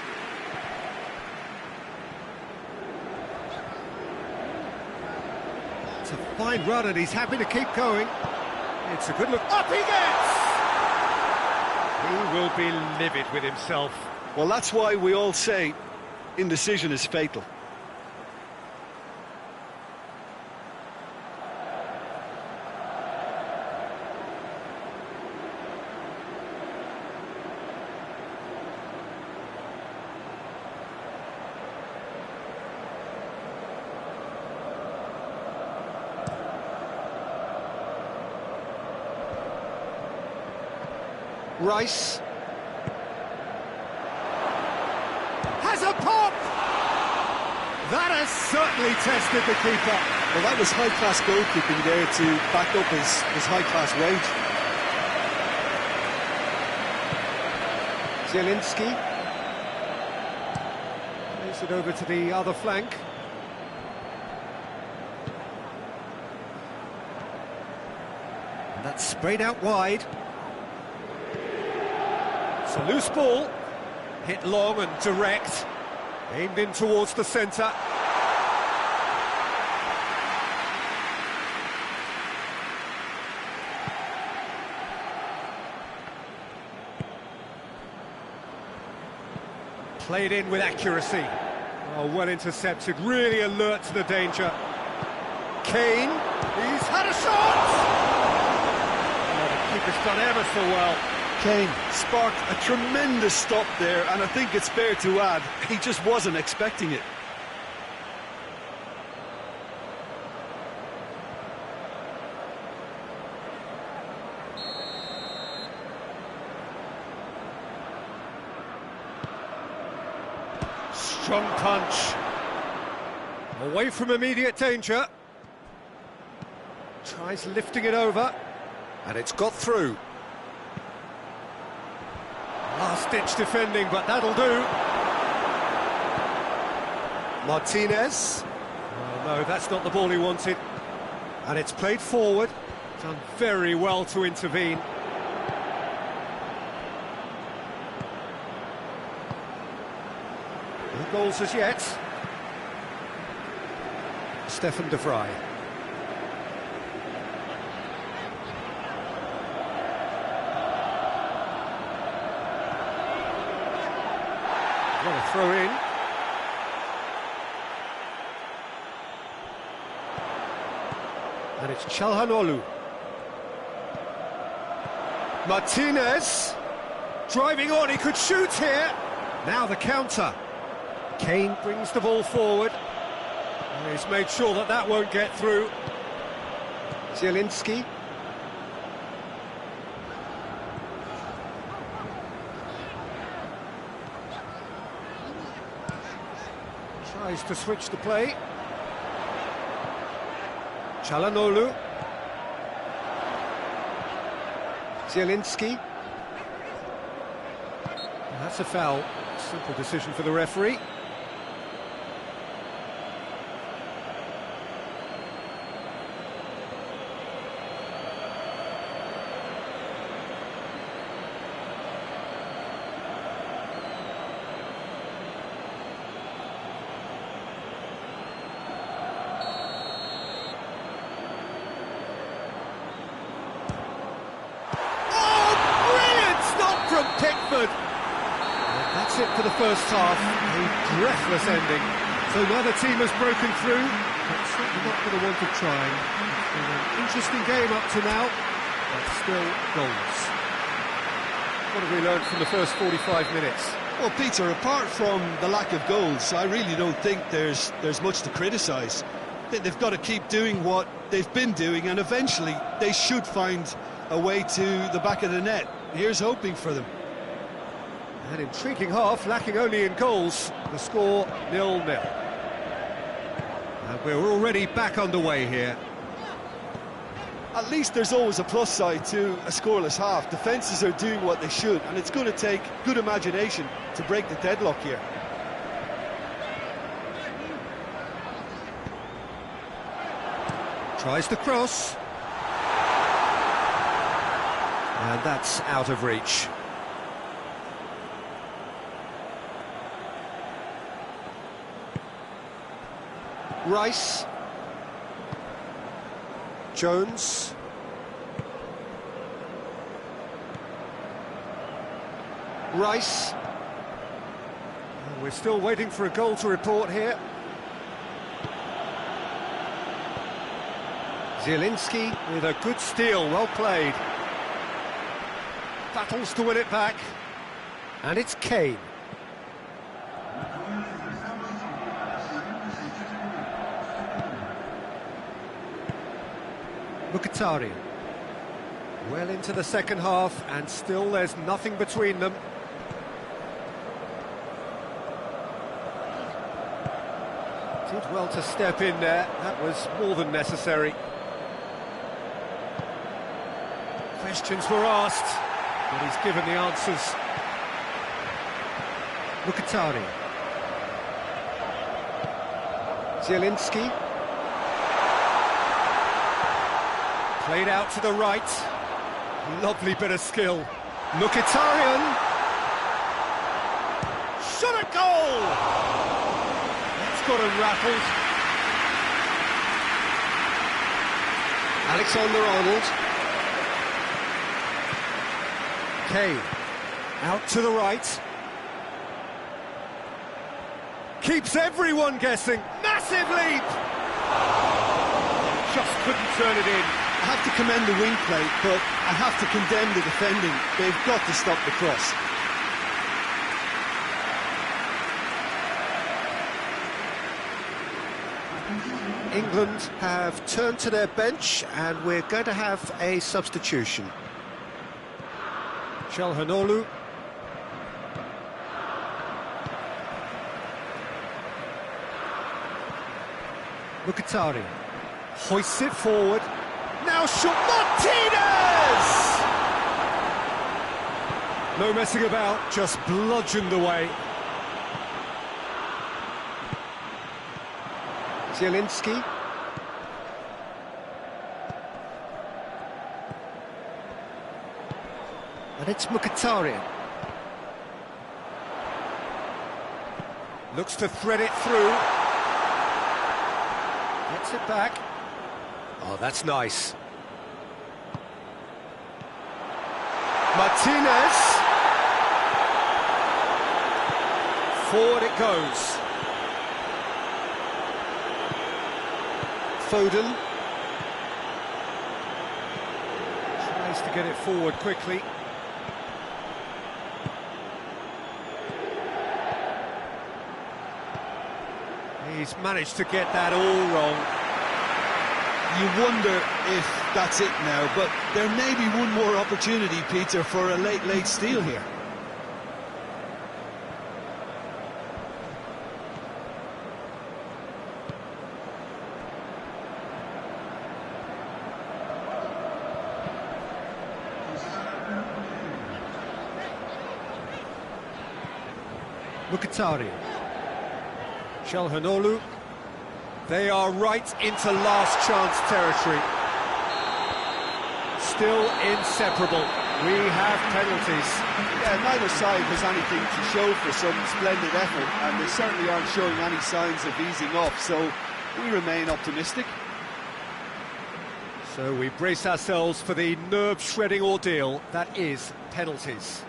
It's a fine run, and he's happy to keep going. It's a good look. Up he gets! He will be livid with himself. Well, that's why we all say indecision is fatal. Rice. Has a pop! That has certainly tested the keeper. Well, that was high-class goalkeeping there to back up his high-class wage. Zielinski. Plays it over to the other flank. And that's sprayed out wide. It's a loose ball. Hit long and direct. Aimed in towards the centre. Played in with accuracy. Oh, well intercepted, really alert to the danger. Kane, he's had a shot! Oh, the keeper's done ever so well. Kane sparked a tremendous stop there, and I think it's fair to add, he just wasn't expecting it. Strong punch. Away from immediate danger. Tries lifting it over. And it's got through. Last-ditch defending, but that'll do. Martinez. Oh, no, that's not the ball he wanted. And it's played forward. Done very well to intervene. No goals as yet. Stefan de Vrij. What a throw in. And it's Çalhanoğlu. Martinez. Driving on, he could shoot here. Now the counter. Kane brings the ball forward. And he's made sure that that won't get through. Zielinski. Tries to switch the play. Çalhanoğlu. Zielinski. That's a foul. Simple decision for the referee. Pickford. And that's it for the first half. A breathless ending. So neither team has broken through, but certainly not going to want to try. It's been an interesting game up to now, but still goals. What have we learned from the first 45 minutes? Well, Peter, apart from the lack of goals, I really don't think there's much to criticise. I think they've got to keep doing what they've been doing, and eventually they should find a way to the back of the net. Here's hoping for them. An intriguing half, lacking only in goals. The score 0-0. And we're already back underway here. At least there's always a plus side to a scoreless half. Defences are doing what they should, and it's going to take good imagination to break the deadlock here. Tries the cross. And that's out of reach. Rice. Jones. Rice. And we're still waiting for a goal to report here. Zielinski with a good steal, well played. Battles to win it back. And it's Kane. Mkhitaryan. Well into the second half, and still there's nothing between them. Did well to step in there, that was more than necessary. Questions were asked, but he's given the answers. Mkhitaryan. Zielinski. Played out to the right. Lovely bit of skill. Mkhitaryan. Shot a goal! That's got him rattled. Alexander-Arnold. Kane. Out to the right. Keeps everyone guessing. Massive leap! Just couldn't turn it in. I have to commend the wing play, but I have to condemn the defending. They've got to stop the cross. England have turned to their bench, and we're going to have a substitution. Çalhanoğlu. Mkhitaryan hoists it forward. Now shot. Martinez! No messing about, just bludgeoned away. Zielinski. And it's Mkhitaryan. Looks to thread it through. Gets it back. Oh, that's nice. Martinez. Forward it goes. Foden. Tries to get it forward quickly. He's managed to get that all wrong. You wonder if that's it now, but there may be one more opportunity, Peter, for a late steal here. Mkhitaryan. Çalhanoğlu. They are right into last chance territory. Still inseparable. We have penalties. Yeah, neither side has anything to show for some splendid effort, and they certainly aren't showing any signs of easing off, so we remain optimistic. So we brace ourselves for the nerve-shredding ordeal that is penalties.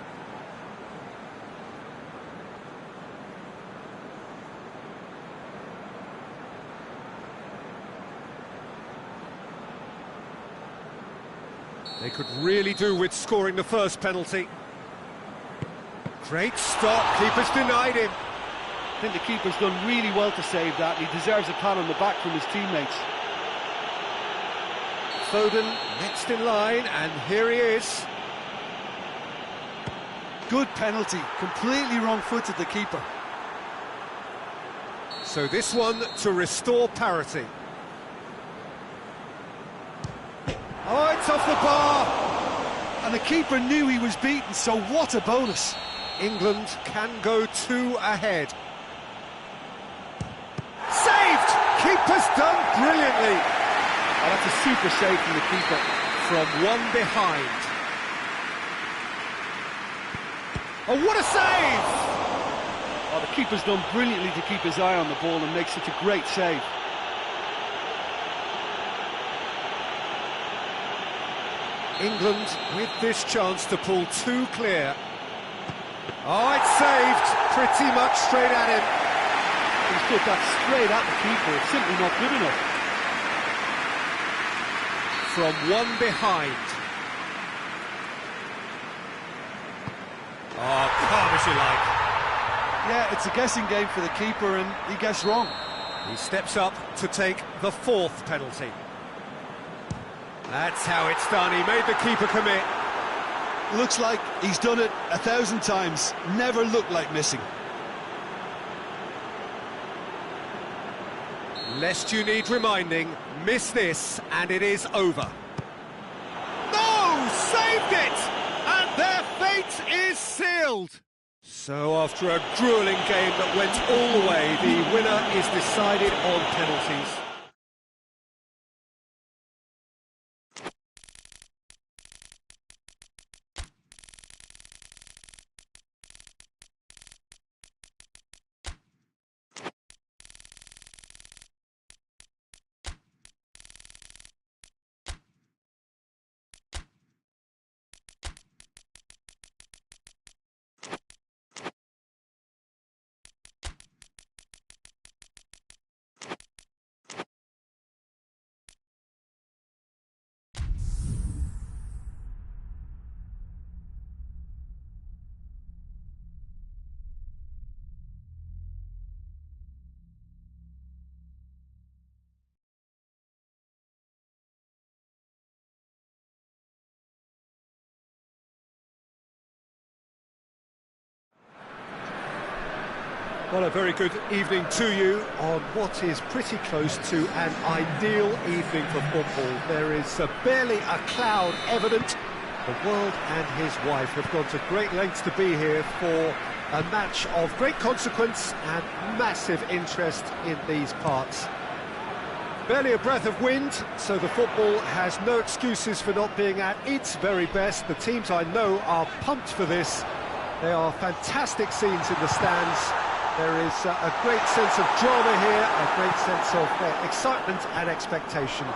They could really do with scoring the first penalty. Great stop, keeper's denied him. I think the keeper's done really well to save that, and he deserves a pat on the back from his teammates. Foden next in line, and here he is. Good penalty, completely wrong-footed the keeper. So this one to restore parity. Oh, it's off the bar! And the keeper knew he was beaten, so what a bonus. England can go 2 ahead. Saved! Keeper's done brilliantly. Oh, that's a super save from the keeper. From one behind. Oh, what a save! Oh, the keeper's done brilliantly to keep his eye on the ball and make such a great save. England with this chance to pull 2 clear. Oh, it's saved, pretty much straight at him. He's put that straight at the keeper, it's simply not good enough. From one behind. Oh, calm as you like. Yeah, it's a guessing game for the keeper, and he guessed wrong. He steps up to take the 4th penalty. That's how it's done. He made the keeper commit. Looks like he's done it 1,000 times. Never looked like missing. Lest you need reminding, miss this and it is over. No! Saved it! And their fate is sealed! So after a gruelling game that went all the way, the winner is decided on penalties. Well, a very good evening to you on what is pretty close to an ideal evening for football. There is barely a cloud evident. The world and his wife have gone to great lengths to be here for a match of great consequence and massive interest in these parts. Barely a breath of wind, so the football has no excuses for not being at its very best. The teams I know are pumped for this. There are fantastic scenes in the stands. There is a great sense of drama here, a great sense of excitement and expectation.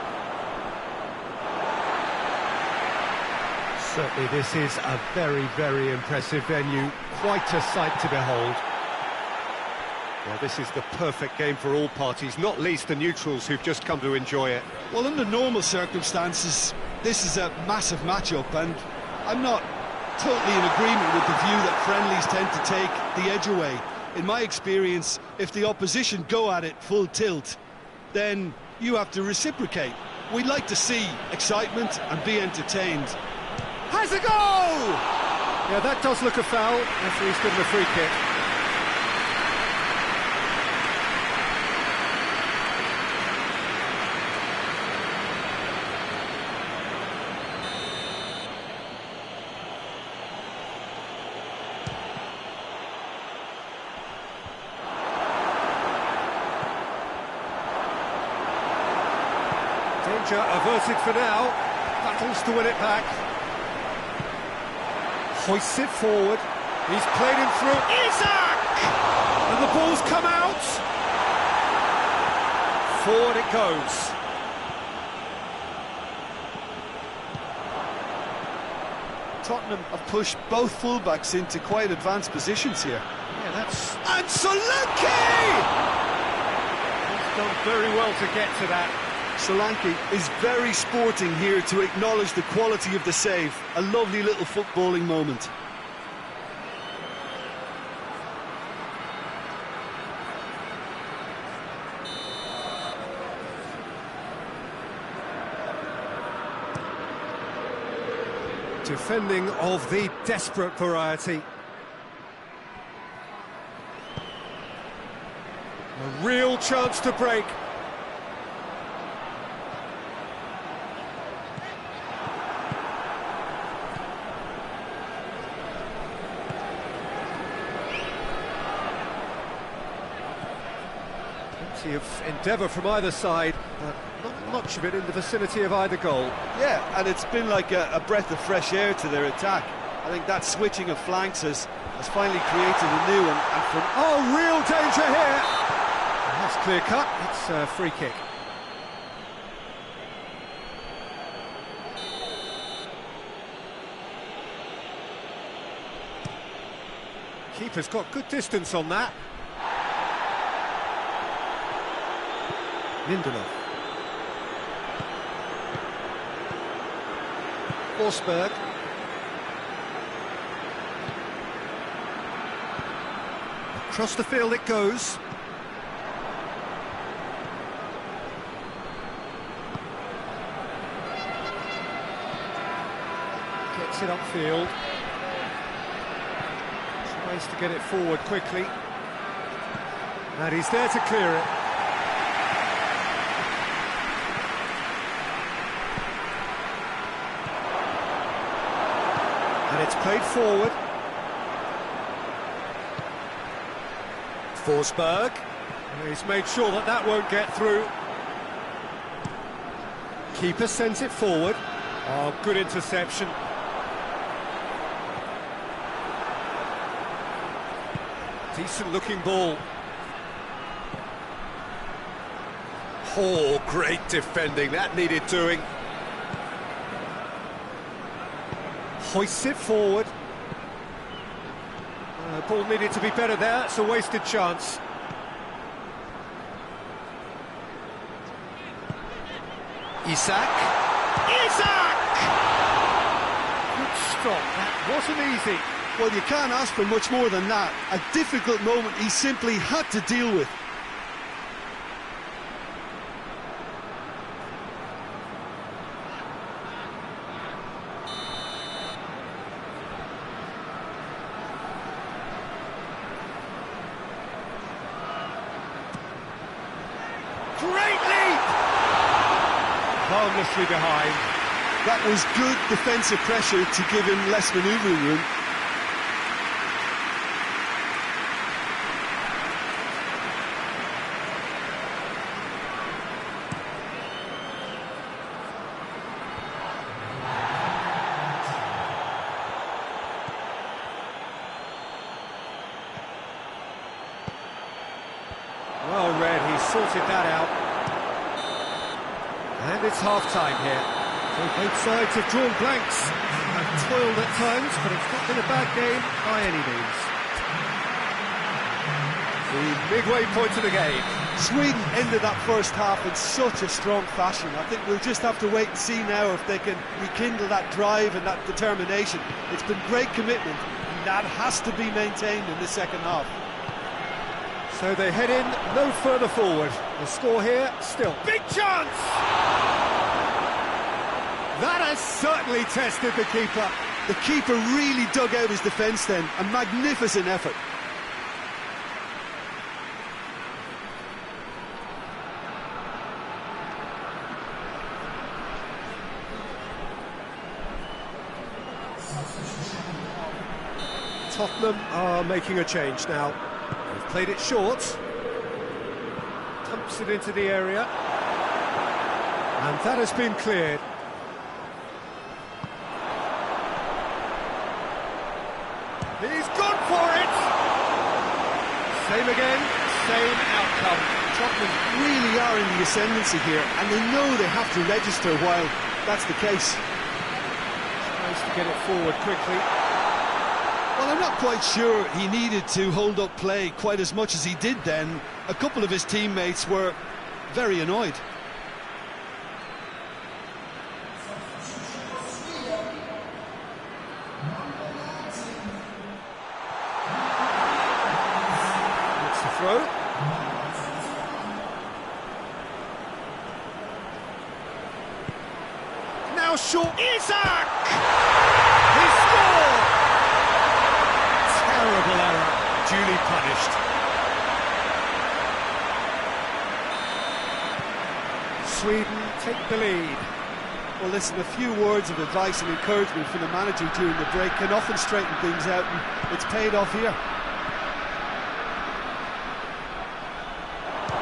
Certainly this is a very, very impressive venue, quite a sight to behold. Well, this is the perfect game for all parties, not least the neutrals who've just come to enjoy it. Well, under normal circumstances, this is a massive matchup, and I'm not totally in agreement with the view that friendlies tend to take the edge away. In my experience, if the opposition go at it full tilt, then you have to reciprocate. We'd like to see excitement and be entertained. Has a goal! Yeah, that does look a foul. Referee's given a free kick. Danger averted for now. Battles to win it back. Hoists it forward. He's played him through. Isaac! And the ball's come out. Forward it goes. Tottenham have pushed both fullbacks into quite advanced positions here. Yeah, that's... And Solanke! He's done very well to get to that. Solanke is very sporting here to acknowledge the quality of the save. A lovely little footballing moment. Defending of the desperate variety. A real chance to break. Plenty of endeavour from either side, but not much of it in the vicinity of either goal. Yeah, and it's been like a breath of fresh air to their attack. I think that switching of flanks has finally created a new one. And from oh, real danger here! And that's clear cut, it's a free kick. Keeper's got good distance on that. Lindelof. Forsberg. Across the field it goes. it upfield. Tries to get it forward quickly. And he's there to clear it. And it's played forward. Forsberg. And he's made sure that that won't get through. Keeper sends it forward. Oh, good interception. Decent looking ball. Oh, great defending, that needed doing. Hoists it forward. Ball needed to be better there, it's a wasted chance. Isak! Good stop, that wasn't easy. Well, you can't ask for much more than that. A difficult moment he simply had to deal with. Great leap! Harmlessly behind. That was good defensive pressure to give him less manoeuvring room. Well read, he sorted that out. And it's half-time here. So both sides have drawn blanks. Have toiled at times, but it's not been a bad game by any means. The midway point of the game. Sweden ended that first half in such a strong fashion. I think we'll just have to wait and see now if they can rekindle that drive and that determination. It's been great commitment, and that has to be maintained in the second half. So they head in no further forward. The score here, still. Big chance! That has certainly tested the keeper. The keeper really dug out his defence then. A magnificent effort. Tottenham are making a change now. They've played it short. Dumps it into the area. And that has been cleared. He's gone for it! Same again, same outcome. Tottenham really are in the ascendancy here, and they know they have to register while that's the case. Tries to get it forward quickly. Well, I'm not quite sure he needed to hold up play quite as much as he did then. A couple of his teammates were very annoyed. It's the throw. Now short. Isak! He scored! Terrible error, duly punished. Sweden take the lead. Well, listen, a few words of advice and encouragement from the manager during the break can often straighten things out, and it's paid off here.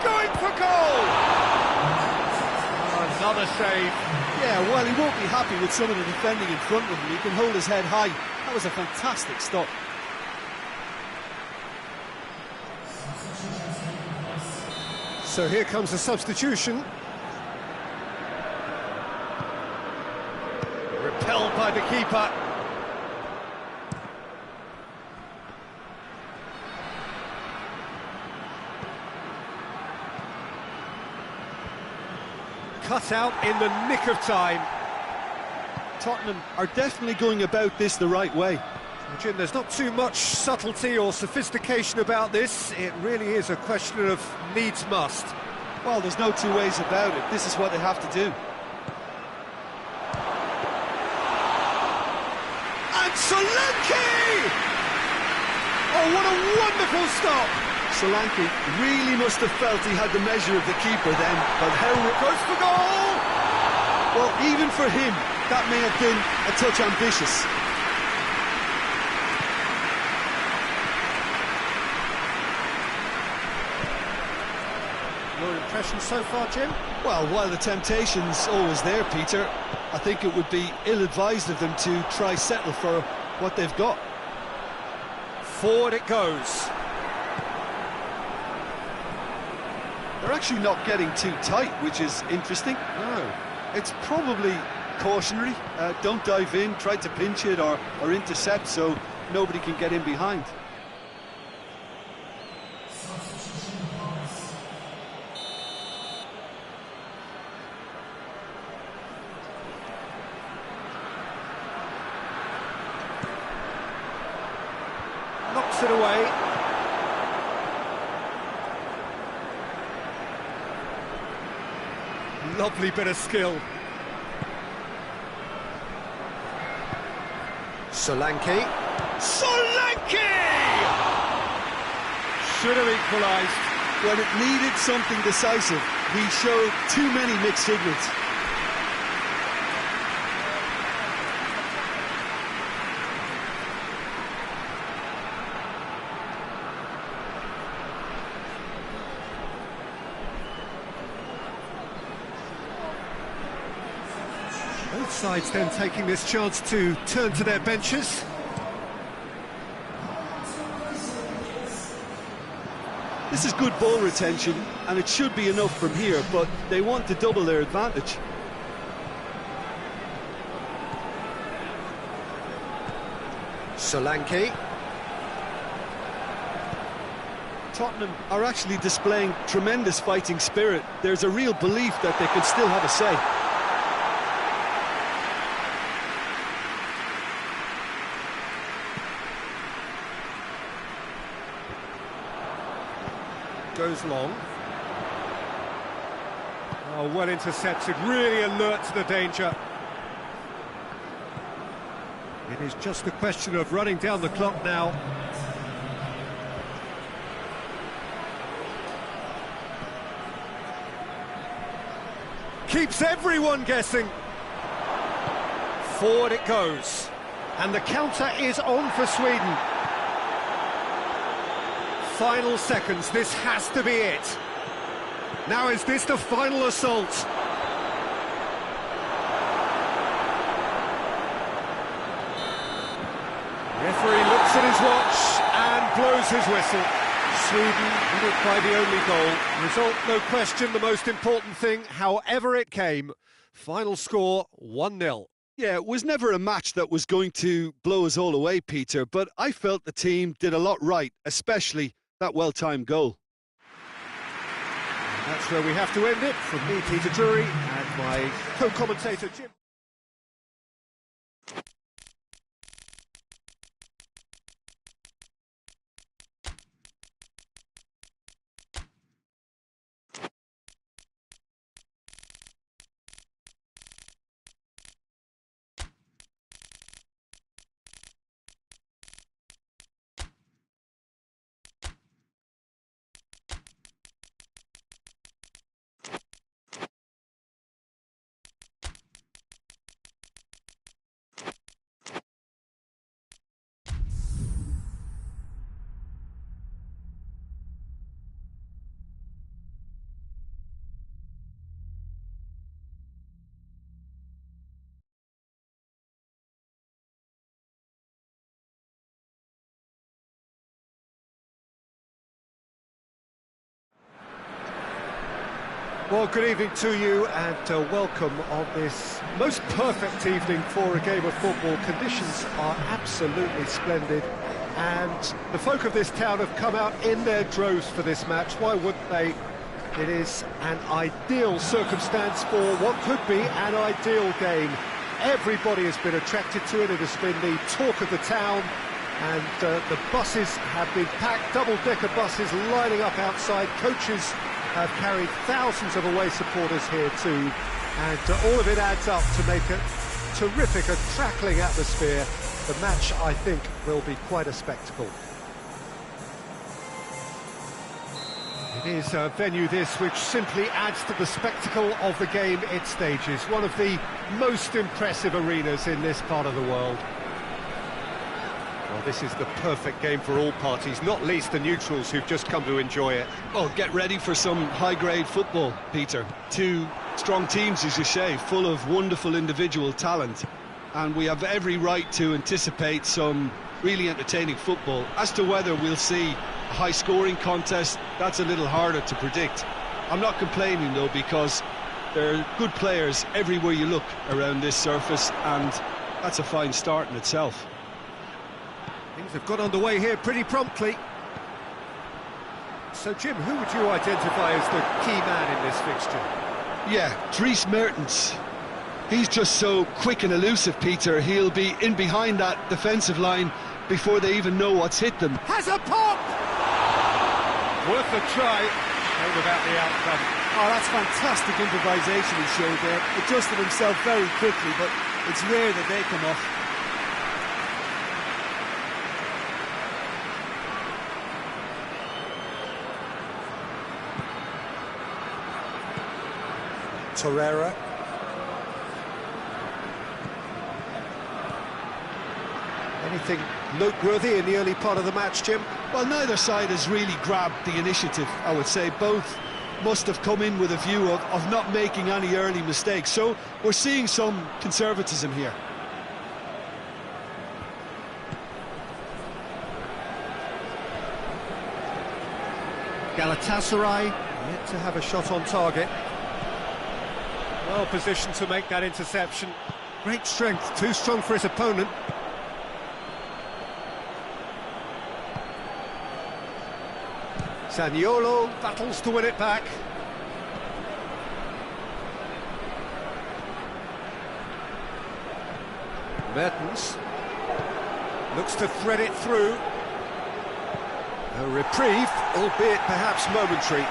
Going for goal! Oh, another save. Yeah, well, he won't be happy with some of the defending in front of him. He can hold his head high. That was a fantastic stop. So here comes a substitution. Repelled by the keeper. Cut out in the nick of time. Tottenham are definitely going about this the right way. Jim, there's not too much subtlety or sophistication about this. It really is a question of needs must. Well, there's no two ways about it. This is what they have to do. Solanke! Oh, what a wonderful stop! Solanke really must have felt he had the measure of the keeper then, but how... Goes for goal! Well, even for him, that may have been a touch ambitious. Your impression so far, Jim? Well, while the temptation's always there, Peter, I think it would be ill-advised of them to try settle for what they've got. Forward it goes. They're actually not getting too tight, which is interesting. No. It's probably cautionary. Don't dive in, try to pinch it or intercept so nobody can get in behind. Knocks it away. Lovely bit of skill. Solanke. Solanke! Should have equalised. When it needed something decisive, he showed too many mixed signals. Both sides then taking this chance to turn to their benches. This is good ball retention, and it should be enough from here, but they want to double their advantage. Solanke. Tottenham are actually displaying tremendous fighting spirit. There's a real belief that they can still have a say. Goes long. Oh, well intercepted, really alert to the danger. It is just a question of running down the clock now. Keeps everyone guessing. Forward it goes. And the counter is on for Sweden. Final seconds, this has to be it. Now is this the final assault? Referee looks at his watch and blows his whistle. Sweden didn't by the only goal. Result, no question, the most important thing, however it came. Final score, 1-0. Yeah, it was never a match that was going to blow us all away, Peter, but I felt the team did a lot right, especially that well-timed goal. That's where we have to end it. From me, Peter Drury, and my co-commentator, Jim. Well, good evening to you and welcome on this most perfect evening for a game of football. Conditions are absolutely splendid and the folk of this town have come out in their droves for this match. Why wouldn't they? It is an ideal circumstance for what could be an ideal game. Everybody has been attracted to it. It has been the talk of the town and the buses have been packed, double-decker buses lining up outside. Coaches have carried thousands of away supporters here too, and all of it adds up to make a terrific, crackling atmosphere. The match, I think, will be quite a spectacle. It is a venue this which simply adds to the spectacle of the game it stages. One of the most impressive arenas in this part of the world. Well, this is the perfect game for all parties, not least the neutrals who've just come to enjoy it. Oh, get ready for some high-grade football, Peter. Two strong teams, as you say, full of wonderful individual talent. And we have every right to anticipate some really entertaining football. As to whether we'll see a high-scoring contest, that's a little harder to predict. I'm not complaining, though, because there are good players everywhere you look around this surface, and that's a fine start in itself. Things have got underway here pretty promptly. So, Jim, who would you identify as the key man in this fixture? Yeah, Dries Mertens. He's just so quick and elusive, Peter. He'll be in behind that defensive line before they even know what's hit them. Has a pop! Worth a try. Shame about the outcome. Oh, that's fantastic improvisation he showed there. Adjusted himself very quickly, but it's rare that they come off. Torreira. Anything noteworthy in the early part of the match, Jim? Well, neither side has really grabbed the initiative, I would say. Both must have come in with a view of not making any early mistakes. So we're seeing some conservatism here. Galatasaray yet to have a shot on target. Well positioned to make that interception. Great strength, too strong for his opponent. Zaniolo battles to win it back. Mertens looks to thread it through. A reprieve, albeit perhaps momentary.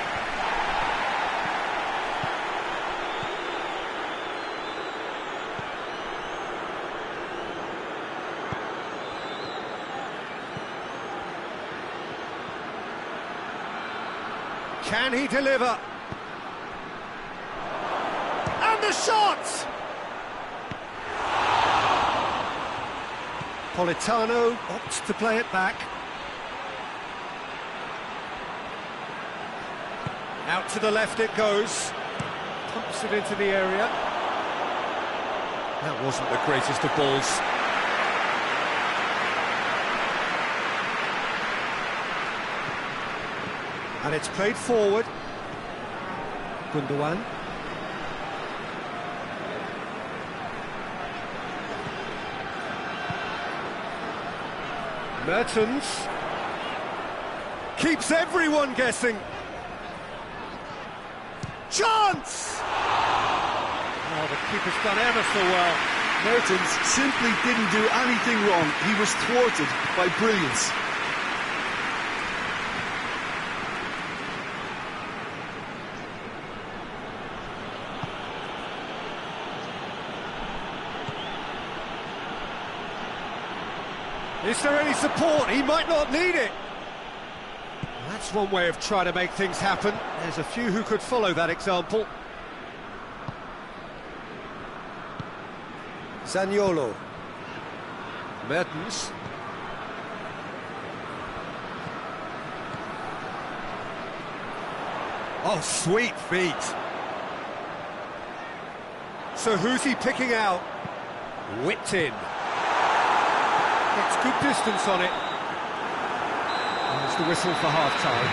Can he deliver? And the shot! Politano opts to play it back. Out to the left it goes. Pumps it into the area. That wasn't the greatest of balls. And it's played forward. Gundogan. Mertens. Keeps everyone guessing. Chance! Oh, the keeper's done ever so well. Mertens simply didn't do anything wrong. He was thwarted by brilliance. Is there any support? He might not need it. That's one way of trying to make things happen. There's a few who could follow that example. Zaniolo. Mertens. Oh, sweet feet. So who's he picking out? Whipped in. Gets good distance on it. There's the whistle for half-time.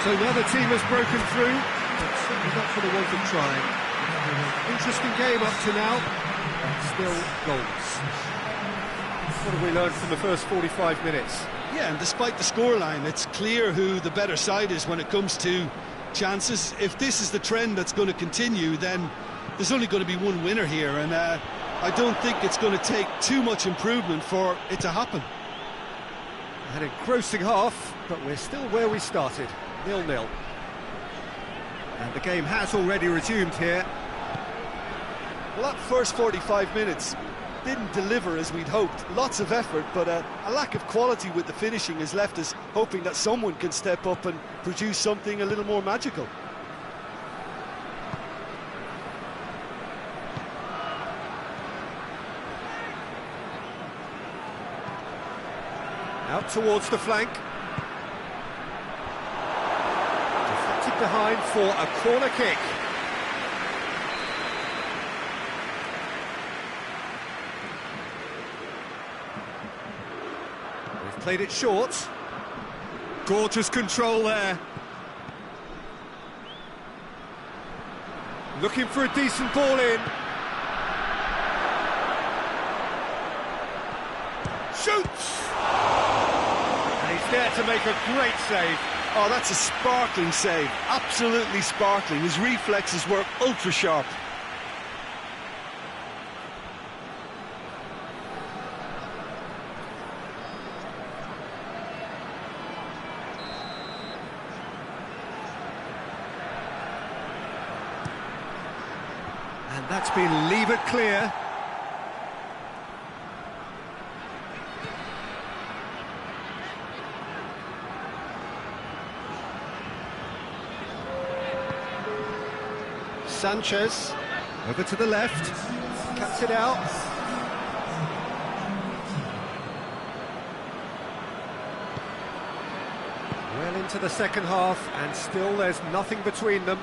So another team has broken through, but certainly not for the want of trying. Interesting game up to now, but still goals. What have we learned from the first 45 minutes? Yeah, and despite the scoreline, it's clear who the better side is when it comes to chances. If this is the trend that's going to continue, then there's only going to be one winner here, and I don't think it's going to take too much improvement for it to happen. An engrossing half, but we're still where we started, 0-0. And the game has already resumed here. Well, that first 45 minutes didn't deliver as we'd hoped. Lots of effort, but a lack of quality with the finishing has left us hoping that someone can step up and produce something a little more magical. Out towards the flank. Deflected behind for a corner kick. They've played it short. Gorgeous control there. Looking for a decent ball in. Shoots! He's there to make a great save. Oh, that's a sparkling save. Absolutely sparkling. His reflexes were ultra sharp. And that's been levered clear. Sanchez, over to the left, cuts it out. Well into the second half, and still there's nothing between them.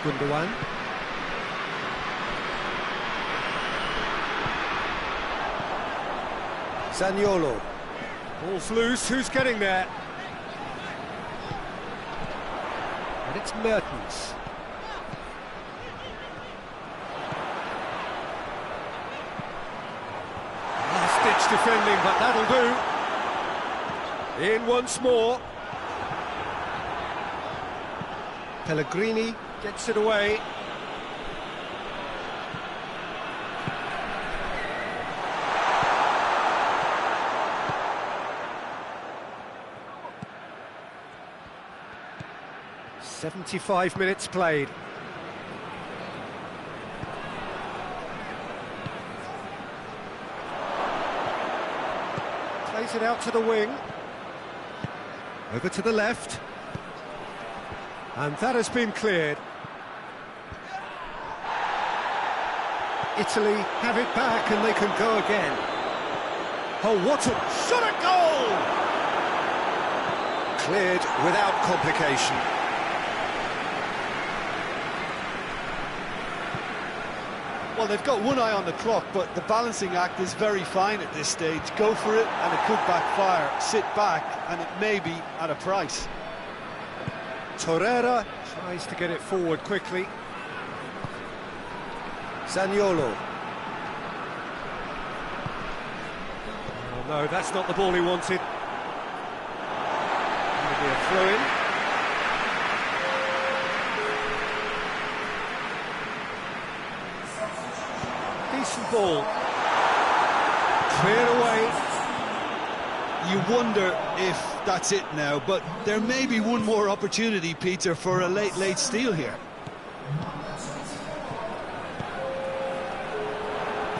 Gundogan. Zaniolo. Ball's loose, who's getting there? And it's Mertens. Last-ditch defending, but that'll do. In once more. Pellegrini gets it away. "75 minutes played. Plays it out to the wing. Over to the left. And that has been cleared. Italy have it back and they can go again. Oh, what a shot at goal! Cleared without complication. Well, they've got one eye on the clock, but the balancing act is very fine at this stage. Go for it and it could backfire. Sit back and it may be at a price. Torreira tries to get it forward quickly. Zaniolo. Oh no, that's not the ball he wanted. Going to be a throw-in. Decent ball. Cleared away. You wonder if that's it now, but there may be one more opportunity, Peter, for a late steal here.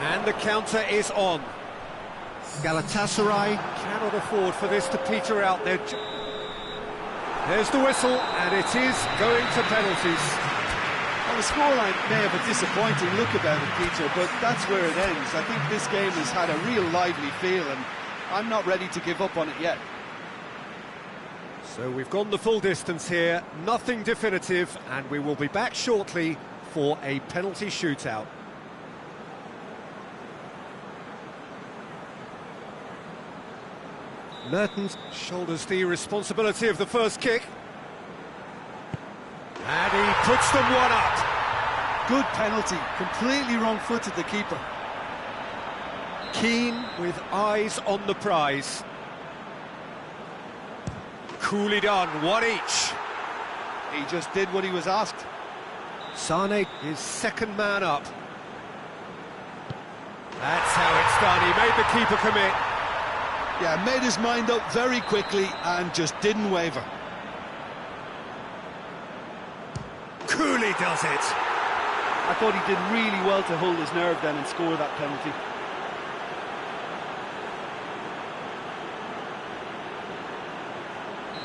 And the counter is on. Galatasaray cannot afford for this to peter out. There's the whistle, and it is going to penalties. Well, the scoreline may have a disappointing look about it, Peter, but that's where it ends. I think this game has had a real lively feel, and I'm not ready to give up on it yet. So we've gone the full distance here, nothing definitive, and we will be back shortly for a penalty shootout. Mertens shoulders the responsibility of the first kick. And he puts them one up. Good penalty, completely wrong-footed the keeper. Keen with eyes on the prize. Coolly done, one each. He just did what he was asked. Sane is second man up. That's how it's done, he made the keeper commit. Yeah, made his mind up very quickly and just didn't waver. Coolly does it. I thought he did really well to hold his nerve then and score that penalty.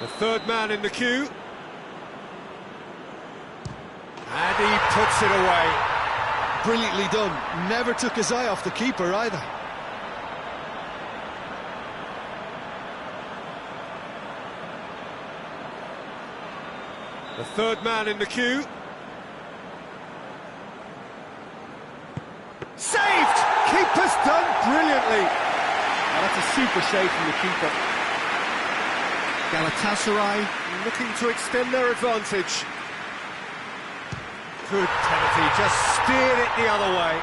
The third man in the queue. And he puts it away. Brilliantly done. Never took his eye off the keeper either. The third man in the queue. Saved! Keeper's done brilliantly. Now that's a super save from the keeper. Galatasaray looking to extend their advantage. Good penalty, just steered it the other way.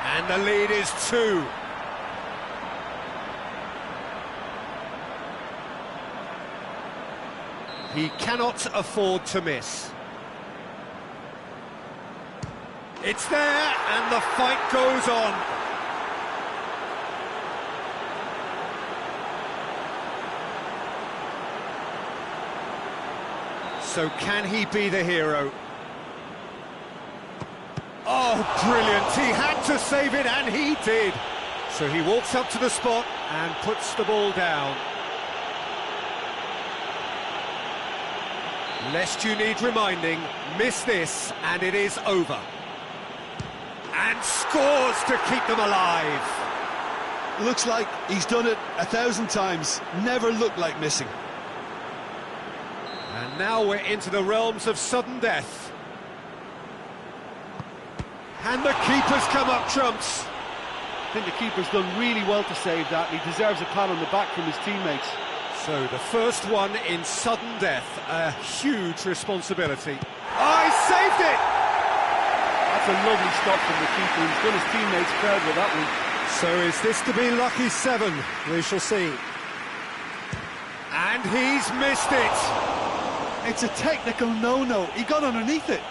And the lead is 2. He cannot afford to miss. It's there, and the fight goes on. So can he be the hero? Oh, brilliant! He had to save it, and he did. So he walks up to the spot and puts the ball down. Lest you need reminding, miss this, and it is over. And scores to keep them alive. Looks like he's done it 1,000 times. Never looked like missing. And now we're into the realms of sudden death. And the keeper's come up trumps. I think the keeper's done really well to save that. He deserves a pat on the back from his teammates. So the first one in sudden death, a huge responsibility. Oh, he saved it! That's a lovely stop from the keeper. He's done his teammates proud with that one. So is this to be lucky 7? We shall see. And he's missed it. It's a technical no-no. He got underneath it.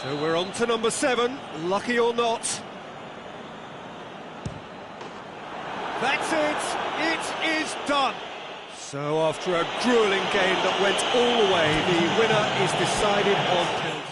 So we're on to number 7, lucky or not. That's it, it is done. So after a gruelling game that went all the way, the winner is decided on penalty.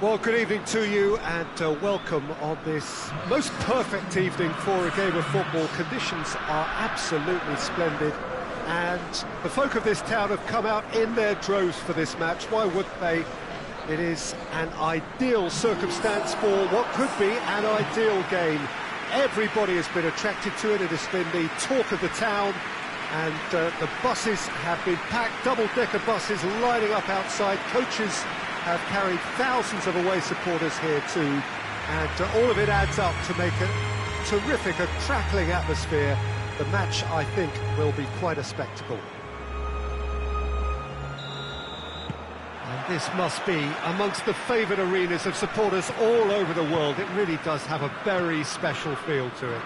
Well, good evening to you and welcome on this most perfect evening for a game of football. Conditions are absolutely splendid and the folk of this town have come out in their droves for this match. Why wouldn't they? It is an ideal circumstance for what could be an ideal game. Everybody has been attracted to it. It has been the talk of the town and the buses have been packed, double-decker buses lining up outside. Coaches have carried thousands of away supporters here too, and all of it adds up to make a terrific, a crackling atmosphere. The match, I think, will be quite a spectacle. And this must be amongst the favoured arenas of supporters all over the world. It really does have a very special feel to it.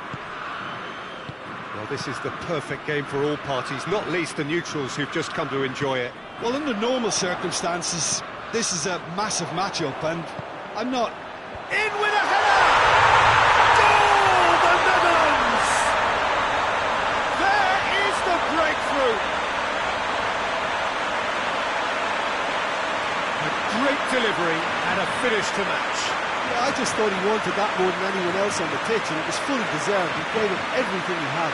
Well, this is the perfect game for all parties, not least the neutrals who've just come to enjoy it. Well, under normal circumstances, this is a massive matchup, and I'm not... In with a header! Goal, the Netherlands! There is the breakthrough! A great delivery and a finish to match. Yeah, I just thought he wanted that more than anyone else on the pitch, and it was fully deserved. He played with everything he had.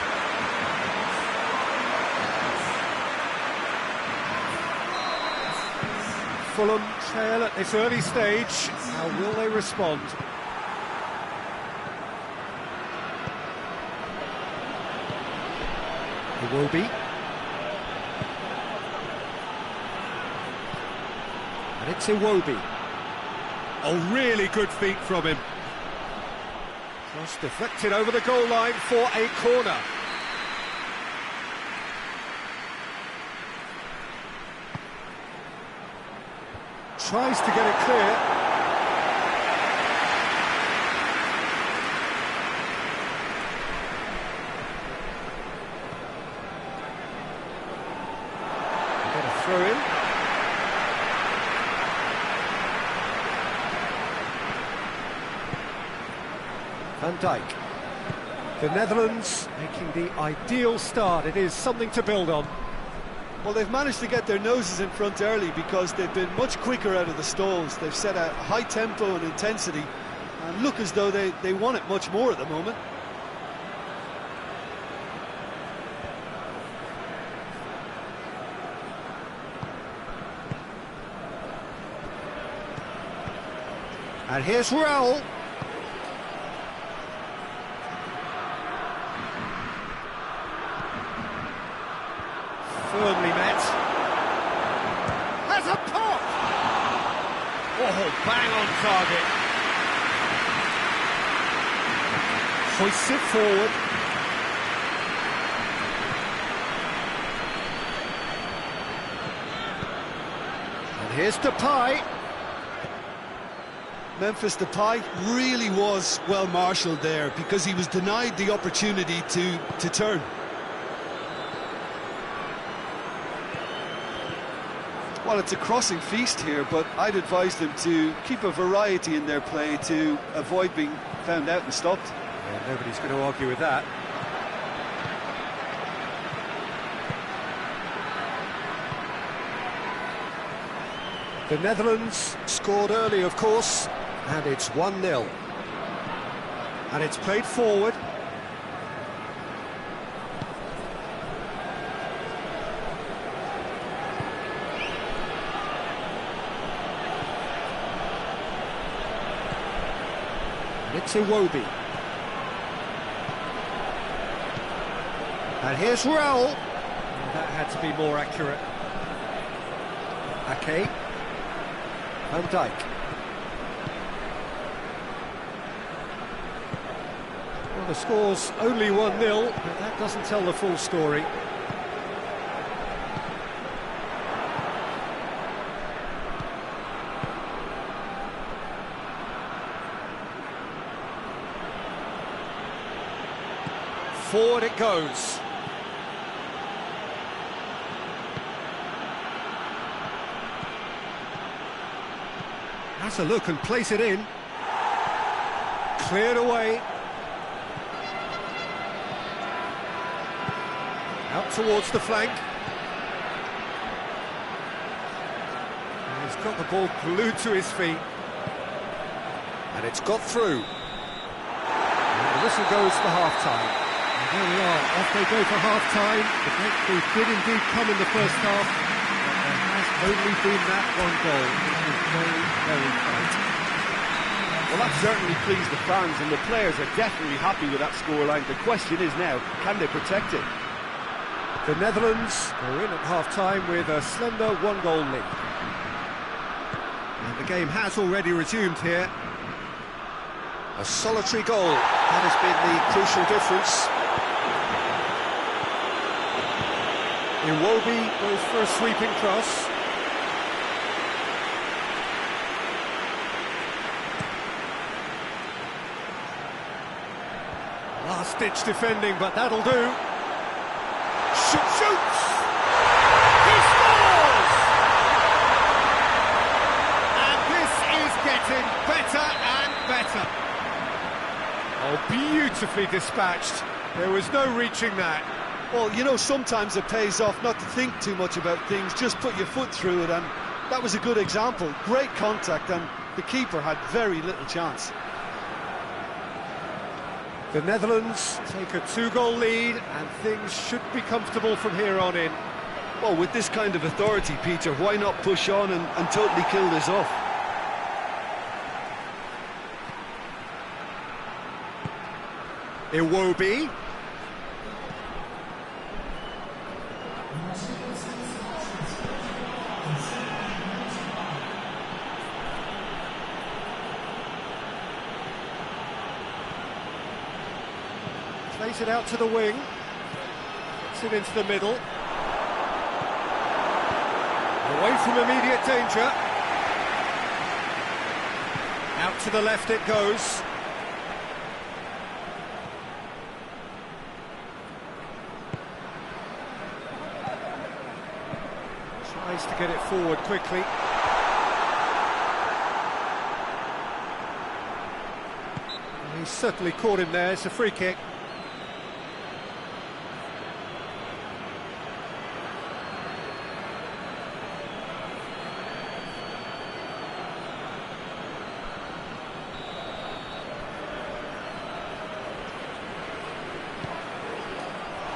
Fulham trail at this early stage. How will they respond? Iwobi. And it's Iwobi. Oh, really good feet from him. Just deflected over the goal line for a corner. Tries to get it clear. Get a throw in. Van Dijk. The Netherlands making the ideal start. It is something to build on. Well, they've managed to get their noses in front early because they've been much quicker out of the stalls. They've set a high tempo and intensity and look as though they want it much more at the moment. And here's Raul. Firmly met. Has a pop! Oh, bang on target. Hoists it forward. And here's Depay. Memphis Depay Really was well marshalled there because he was denied the opportunity to turn. Well, it's a crossing feast here, but I'd advise them to keep a variety in their play to avoid being found out and stopped. Yeah, nobody's going to argue with that. The Netherlands scored early, of course, and it's 1-0. And it's played forward. It's Iwobi. And here's Raul. That had to be more accurate. Ake. Van Dijk. Well, the score's only 1-0, but that doesn't tell the full story. Forward it goes. Has a look and place it in. Cleared away. Out towards the flank. And he's got the ball glued to his feet. And it's got through. And the whistle goes for half-time. There we are, off they go for half-time. The breakthrough did indeed come in the first half, but there has only been that one goal. It was very, very tight. Well, that certainly pleased the fans, and the players are definitely happy with that scoreline. The question is now, can they protect it? The Netherlands are in at half-time with a slender one-goal lead. And the game has already resumed here. A solitary goal, that has been the crucial difference. Iwobi goes for a sweeping cross. Last-ditch defending, but that'll do. Shoots! He scores! And this is getting better and better. Oh, beautifully dispatched. There was no reaching that. Well, you know, sometimes it pays off not to think too much about things, just put your foot through it, and that was a good example. Great contact, and the keeper had very little chance. The Netherlands take a 2-goal lead, and things should be comfortable from here on in. Well, with this kind of authority, Peter, why not push on and totally kill this off? Iwobi. Plays it out to the wing. Gets it into the middle. Away from immediate danger. Out to the left it goes. Tries to get it forward quickly. He's certainly caught him there. It's a free kick.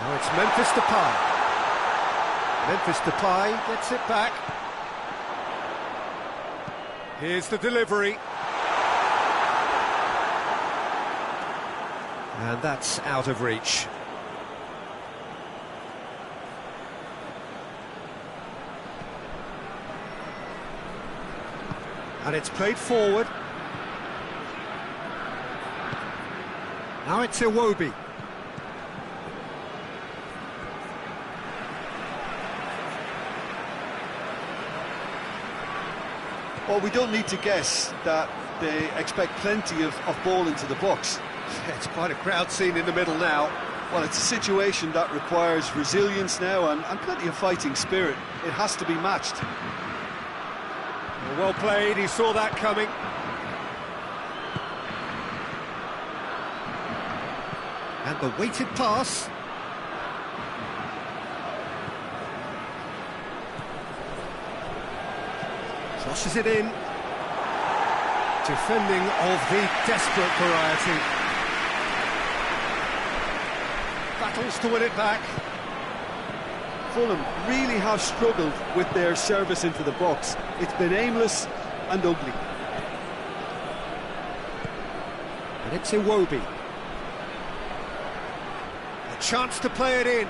Now it's Memphis Depay. Memphis Depay gets it back. Here's the delivery. And that's out of reach. And it's played forward. Now it's Iwobi. Well, we don't need to guess that they expect plenty of ball into the box. It's quite a crowd scene in the middle now. Well, it's a situation that requires resilience now and plenty of fighting spirit. It has to be matched. Well played, he saw that coming. And the weighted pass. Crosses it in. Defending of the desperate variety. Battles to win it back. Fulham really have struggled with their service into the box. It's been aimless and ugly. And it's Iwobi. A chance to play it in.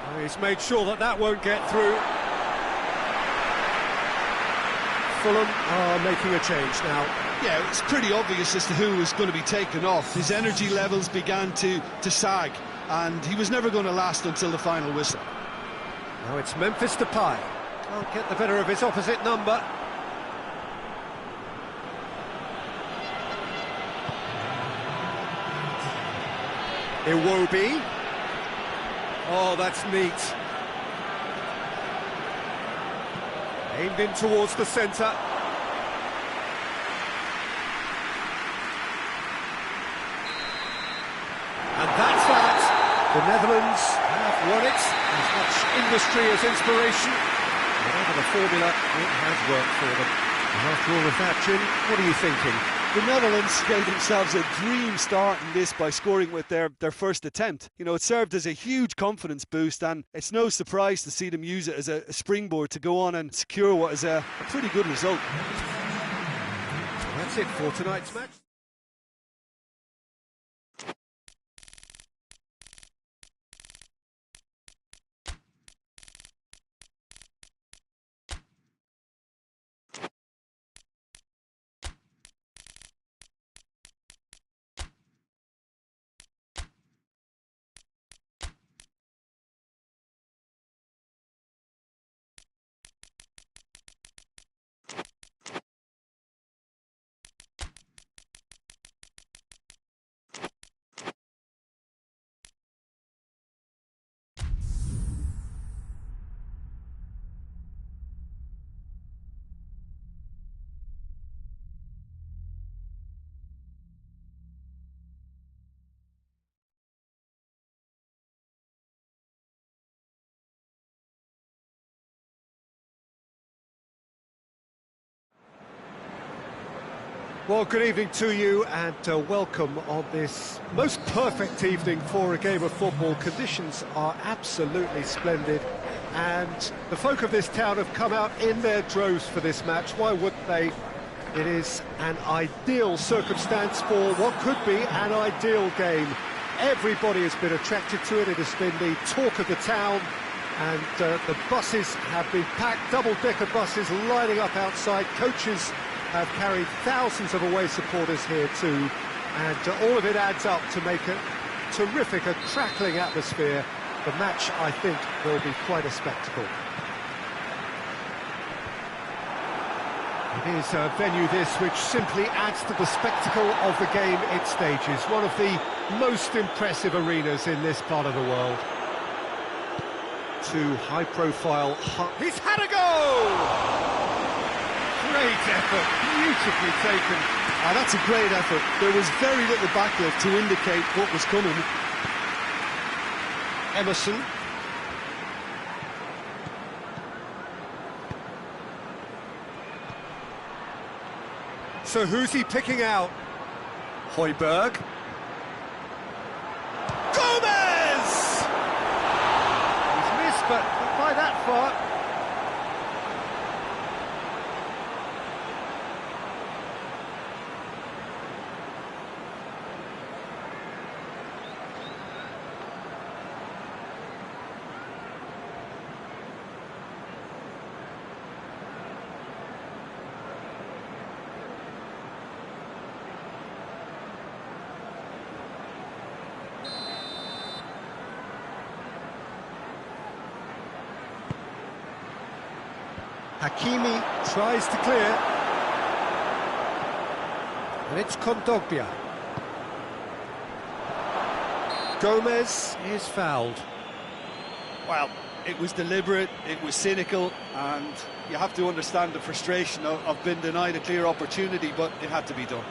Oh, he's made sure that that won't get through. Fulham are making a change now. Yeah, it's pretty obvious as to who was going to be taken off. His energy levels began to sag, and he was never going to last until the final whistle. Now it's Memphis Depay. Can't get the better of his opposite number. Iwobi. Oh, that's neat. Aimed in towards the centre. And that's that. The Netherlands have won it. As much industry as inspiration. Whatever the formula, it has worked for them. And after all of that, Jim, what are you thinking? The Netherlands gave themselves a dream start in this by scoring with their first attempt. You know, it served as a huge confidence boost, and it's no surprise to see them use it as a springboard to go on and secure what is a pretty good result. That's it for tonight's match. Well, good evening to you and welcome on this most perfect evening for a game of football. Conditions are absolutely splendid and the folk of this town have come out in their droves for this match. Why wouldn't they? It is an ideal circumstance for what could be an ideal game. Everybody has been attracted to it. It has been the talk of the town and the buses have been packed, double-decker buses lining up outside. Coaches have carried thousands of away supporters here too, and all of it adds up to make a terrific, a crackling atmosphere. The match, I think, will be quite a spectacle. It is a venue this which simply adds to the spectacle of the game it stages. One of the most impressive arenas in this part of the world. Two high-profile... He's had a go! Great effort, beautifully taken. That's a great effort. There was very little backlift to indicate what was coming. Emerson. So who's he picking out? Højbjerg. Gomez! He's missed, but not by that far. Hakimi tries to clear, and it's Kondogbia. Gomez is fouled. Well, it was deliberate, it was cynical, and you have to understand the frustration of being denied a clear opportunity, but it had to be done.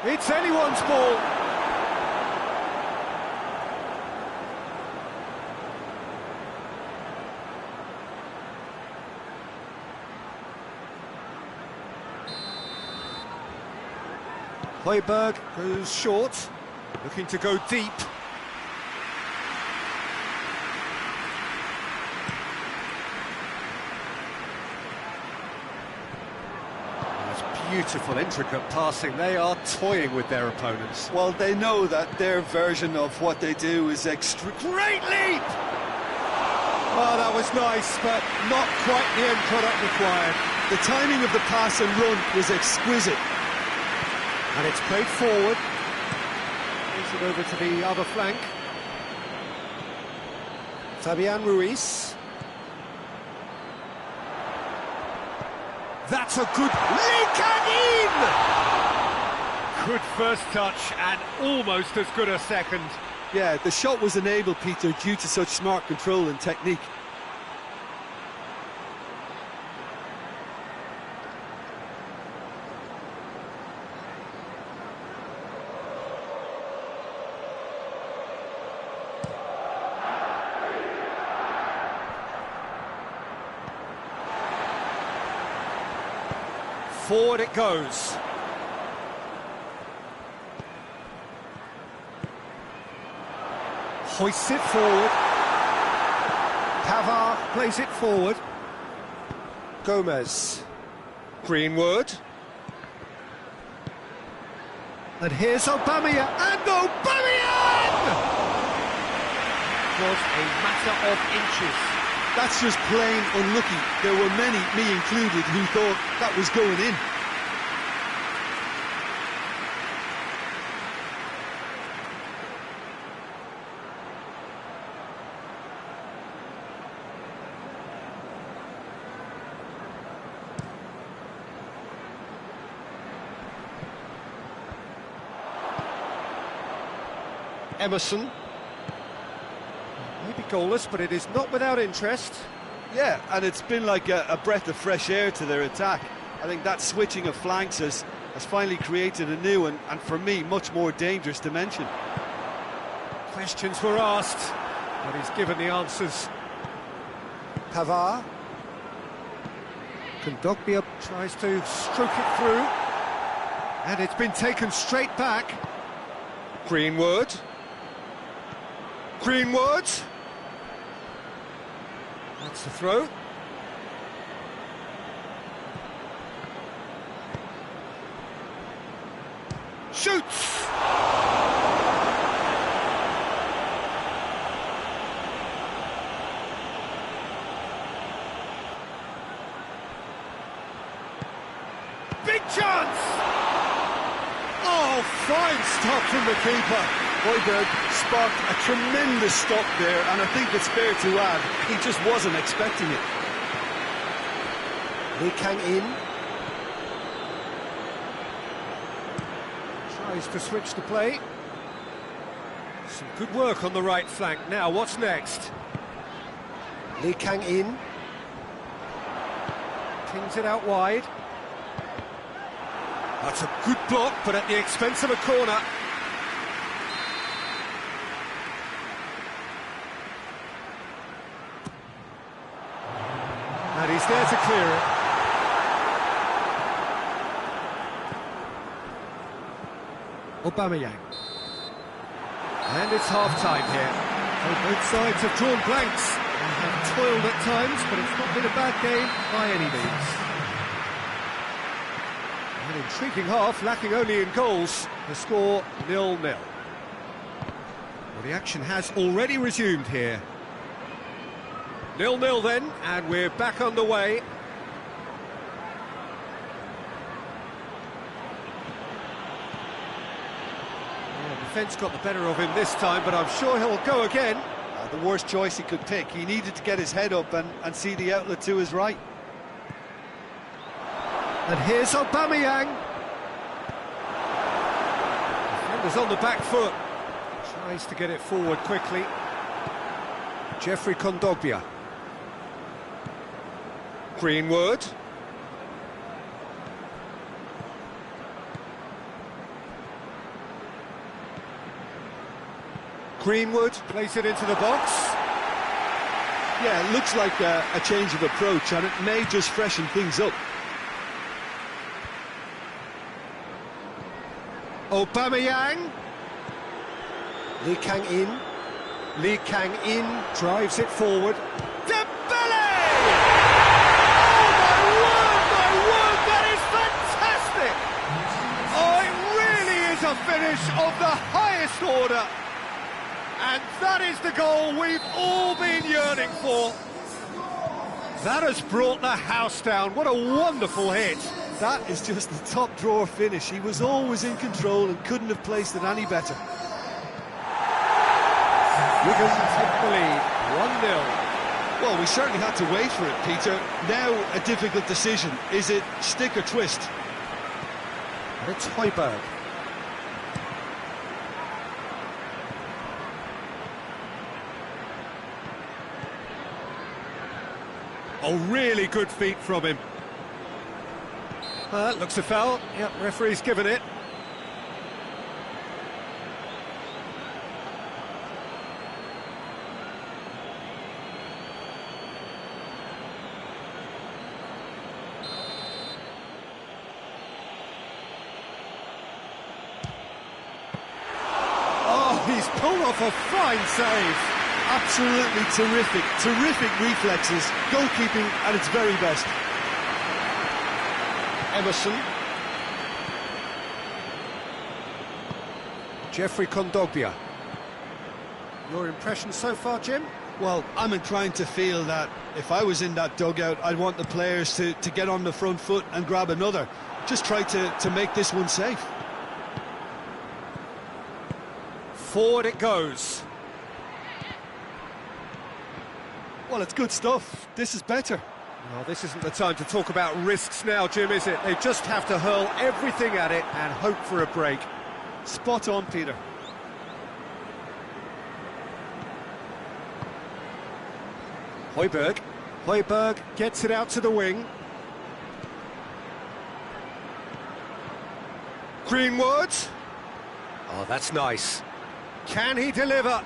It's anyone's ball. Højbjerg goes short, looking to go deep. Beautiful, intricate passing. They are toying with their opponents. Well, they know that their version of what they do is extra. Great leap! Oh, that was nice, but not quite the end product required. The timing of the pass and run was exquisite. And it's played forward. Plays it over to the other flank. Fabian Ruiz. That's a good link and in! Good first touch and almost as good a second. Yeah, the shot was enabled, Peter, due to such smart control and technique. Forward it goes. Hoists it forward. Pavard plays it forward. Gomez. Greenwood. And here's Aubameyang. And Aubameyang! Was a matter of inches. That's just plain unlucky. There were many, me included, who thought that was going in. Emerson. Maybe goalless, but it is not without interest. Yeah, and it's been like a breath of fresh air to their attack. I think that switching of flanks has finally created a new and for me, much more dangerous dimension. Questions were asked, but he's given the answers. Pavard. Kondogbia tries to stroke it through. And it's been taken straight back. Greenwood. Greenwood. That's the throw. Shoots! Big chance! Oh, fine stop from the keeper. Højbjerg sparked a tremendous stop there, and I think it's fair to add, he just wasn't expecting it. Lee Kang-in. Tries to switch the play. Some good work on the right flank. Now, what's next? Lee Kang-in. Pings it out wide. That's a good block, but at the expense of a corner. And he's there to clear it. Aubameyang. And it's half-time here. So both sides have drawn blanks and have toiled at times, but it's not been a bad game by any means. An intriguing half, lacking only in goals. The score 0-0. Well, the action has already resumed here. 0-0 then, and we're back underway. Well, defence got the better of him this time, but I'm sure he'll go again. The worst choice he could pick. He needed to get his head up and see the outlet to his right. And here's Aubameyang. Defender's on the back foot. Tries to get it forward quickly. Jeffrey Kondogbia. Greenwood. Greenwood plays it into the box. Yeah, it looks like a change of approach, and it may just freshen things up. Aubameyang. Lee Kang-in. Lee Kang-in drives it forward. Dembele! Oh my word, that is fantastic! Oh, it really is a finish of the highest order. And that is the goal we've all been yearning for. That has brought the house down. What a wonderful hit. That is just the top drawer finish. He was always in control and couldn't have placed it any better. Wigan take the lead, 1-0. Well, we certainly had to wait for it, Peter. Now a difficult decision. Is it stick or twist? And it's Højbjerg. Oh, really good feet from him. Looks a foul. Yep, referee's given it. Oh, he's pulled off a fine save. Absolutely terrific reflexes, goalkeeping at its very best. Emerson. Jeffrey Kondogbia. Your impression so far, Jim? Well, I'm inclined to feel that if I was in that dugout, I'd want the players to get on the front foot and grab another. Just try to make this one safe. Forward it goes. Well, it's good stuff. This is better. Well, this isn't the time to talk about risks now, Jim, is it? They just have to hurl everything at it and hope for a break. Spot on, Peter. Højbjerg Højbjerg gets it out to the wing. Greenwood. Oh, that's nice. Can he deliver?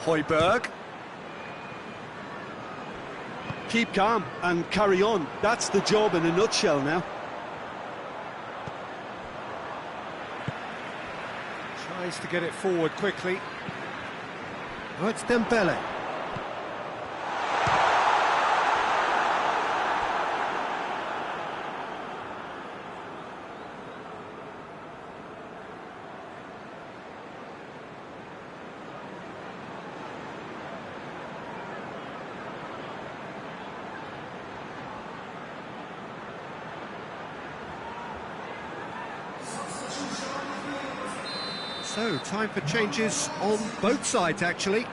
Højbjerg. Keep calm and carry on. That's the job in a nutshell now. Tries to get it forward quickly. Oh, it's Dembele. So, time for changes on both sides, actually.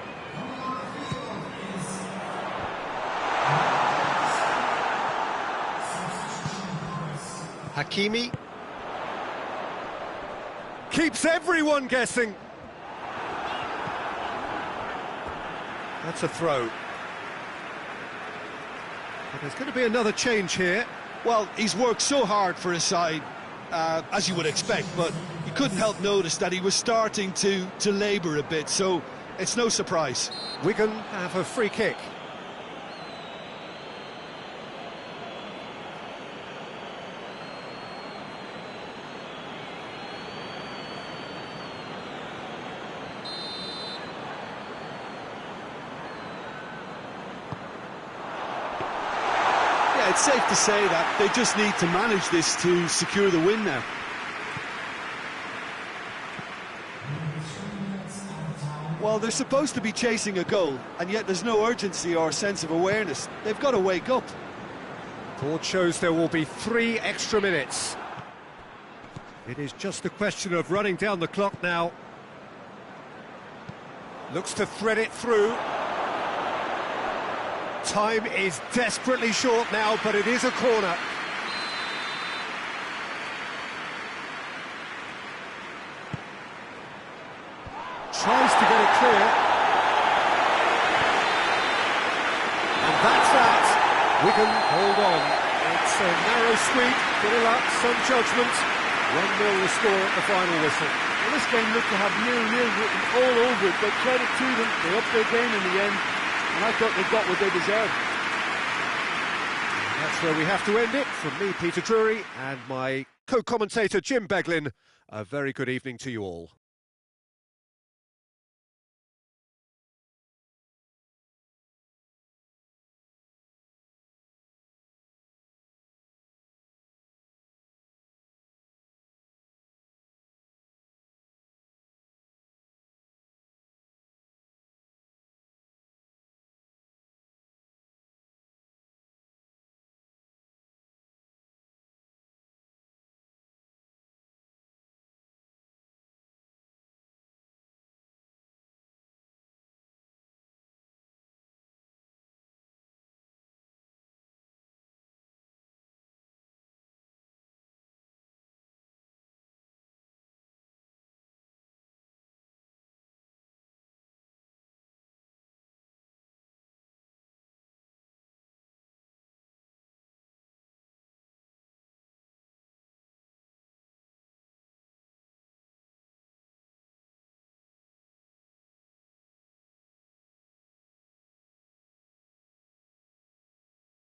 Hakimi. Keeps everyone guessing. That's a throw. But there's going to be another change here. Well, he's worked so hard for his side, as you would expect, but you couldn't help notice that he was starting to labour a bit, so it's no surprise. Wigan have a free kick. Yeah, it's safe to say that they just need to manage this to secure the win now. Well, they're supposed to be chasing a goal, and yet there's no urgency or sense of awareness. They've got to wake up. Board shows there will be 3 extra minutes. It is just a question of running down the clock now. Looks to thread it through. Time is desperately short now, but it is a corner. Tries to get it clear. And that's that. Wigan hold on. It's a narrow squeak, bit of luck, some judgment. 1-0 the score at the final whistle. Well, this game looked to have 0-0 written all over it, but credit to them, they upped their game in the end, and I thought they got what they deserved. That's where we have to end it. From me, Peter Drury, and my co-commentator Jim Beglin, a very good evening to you all.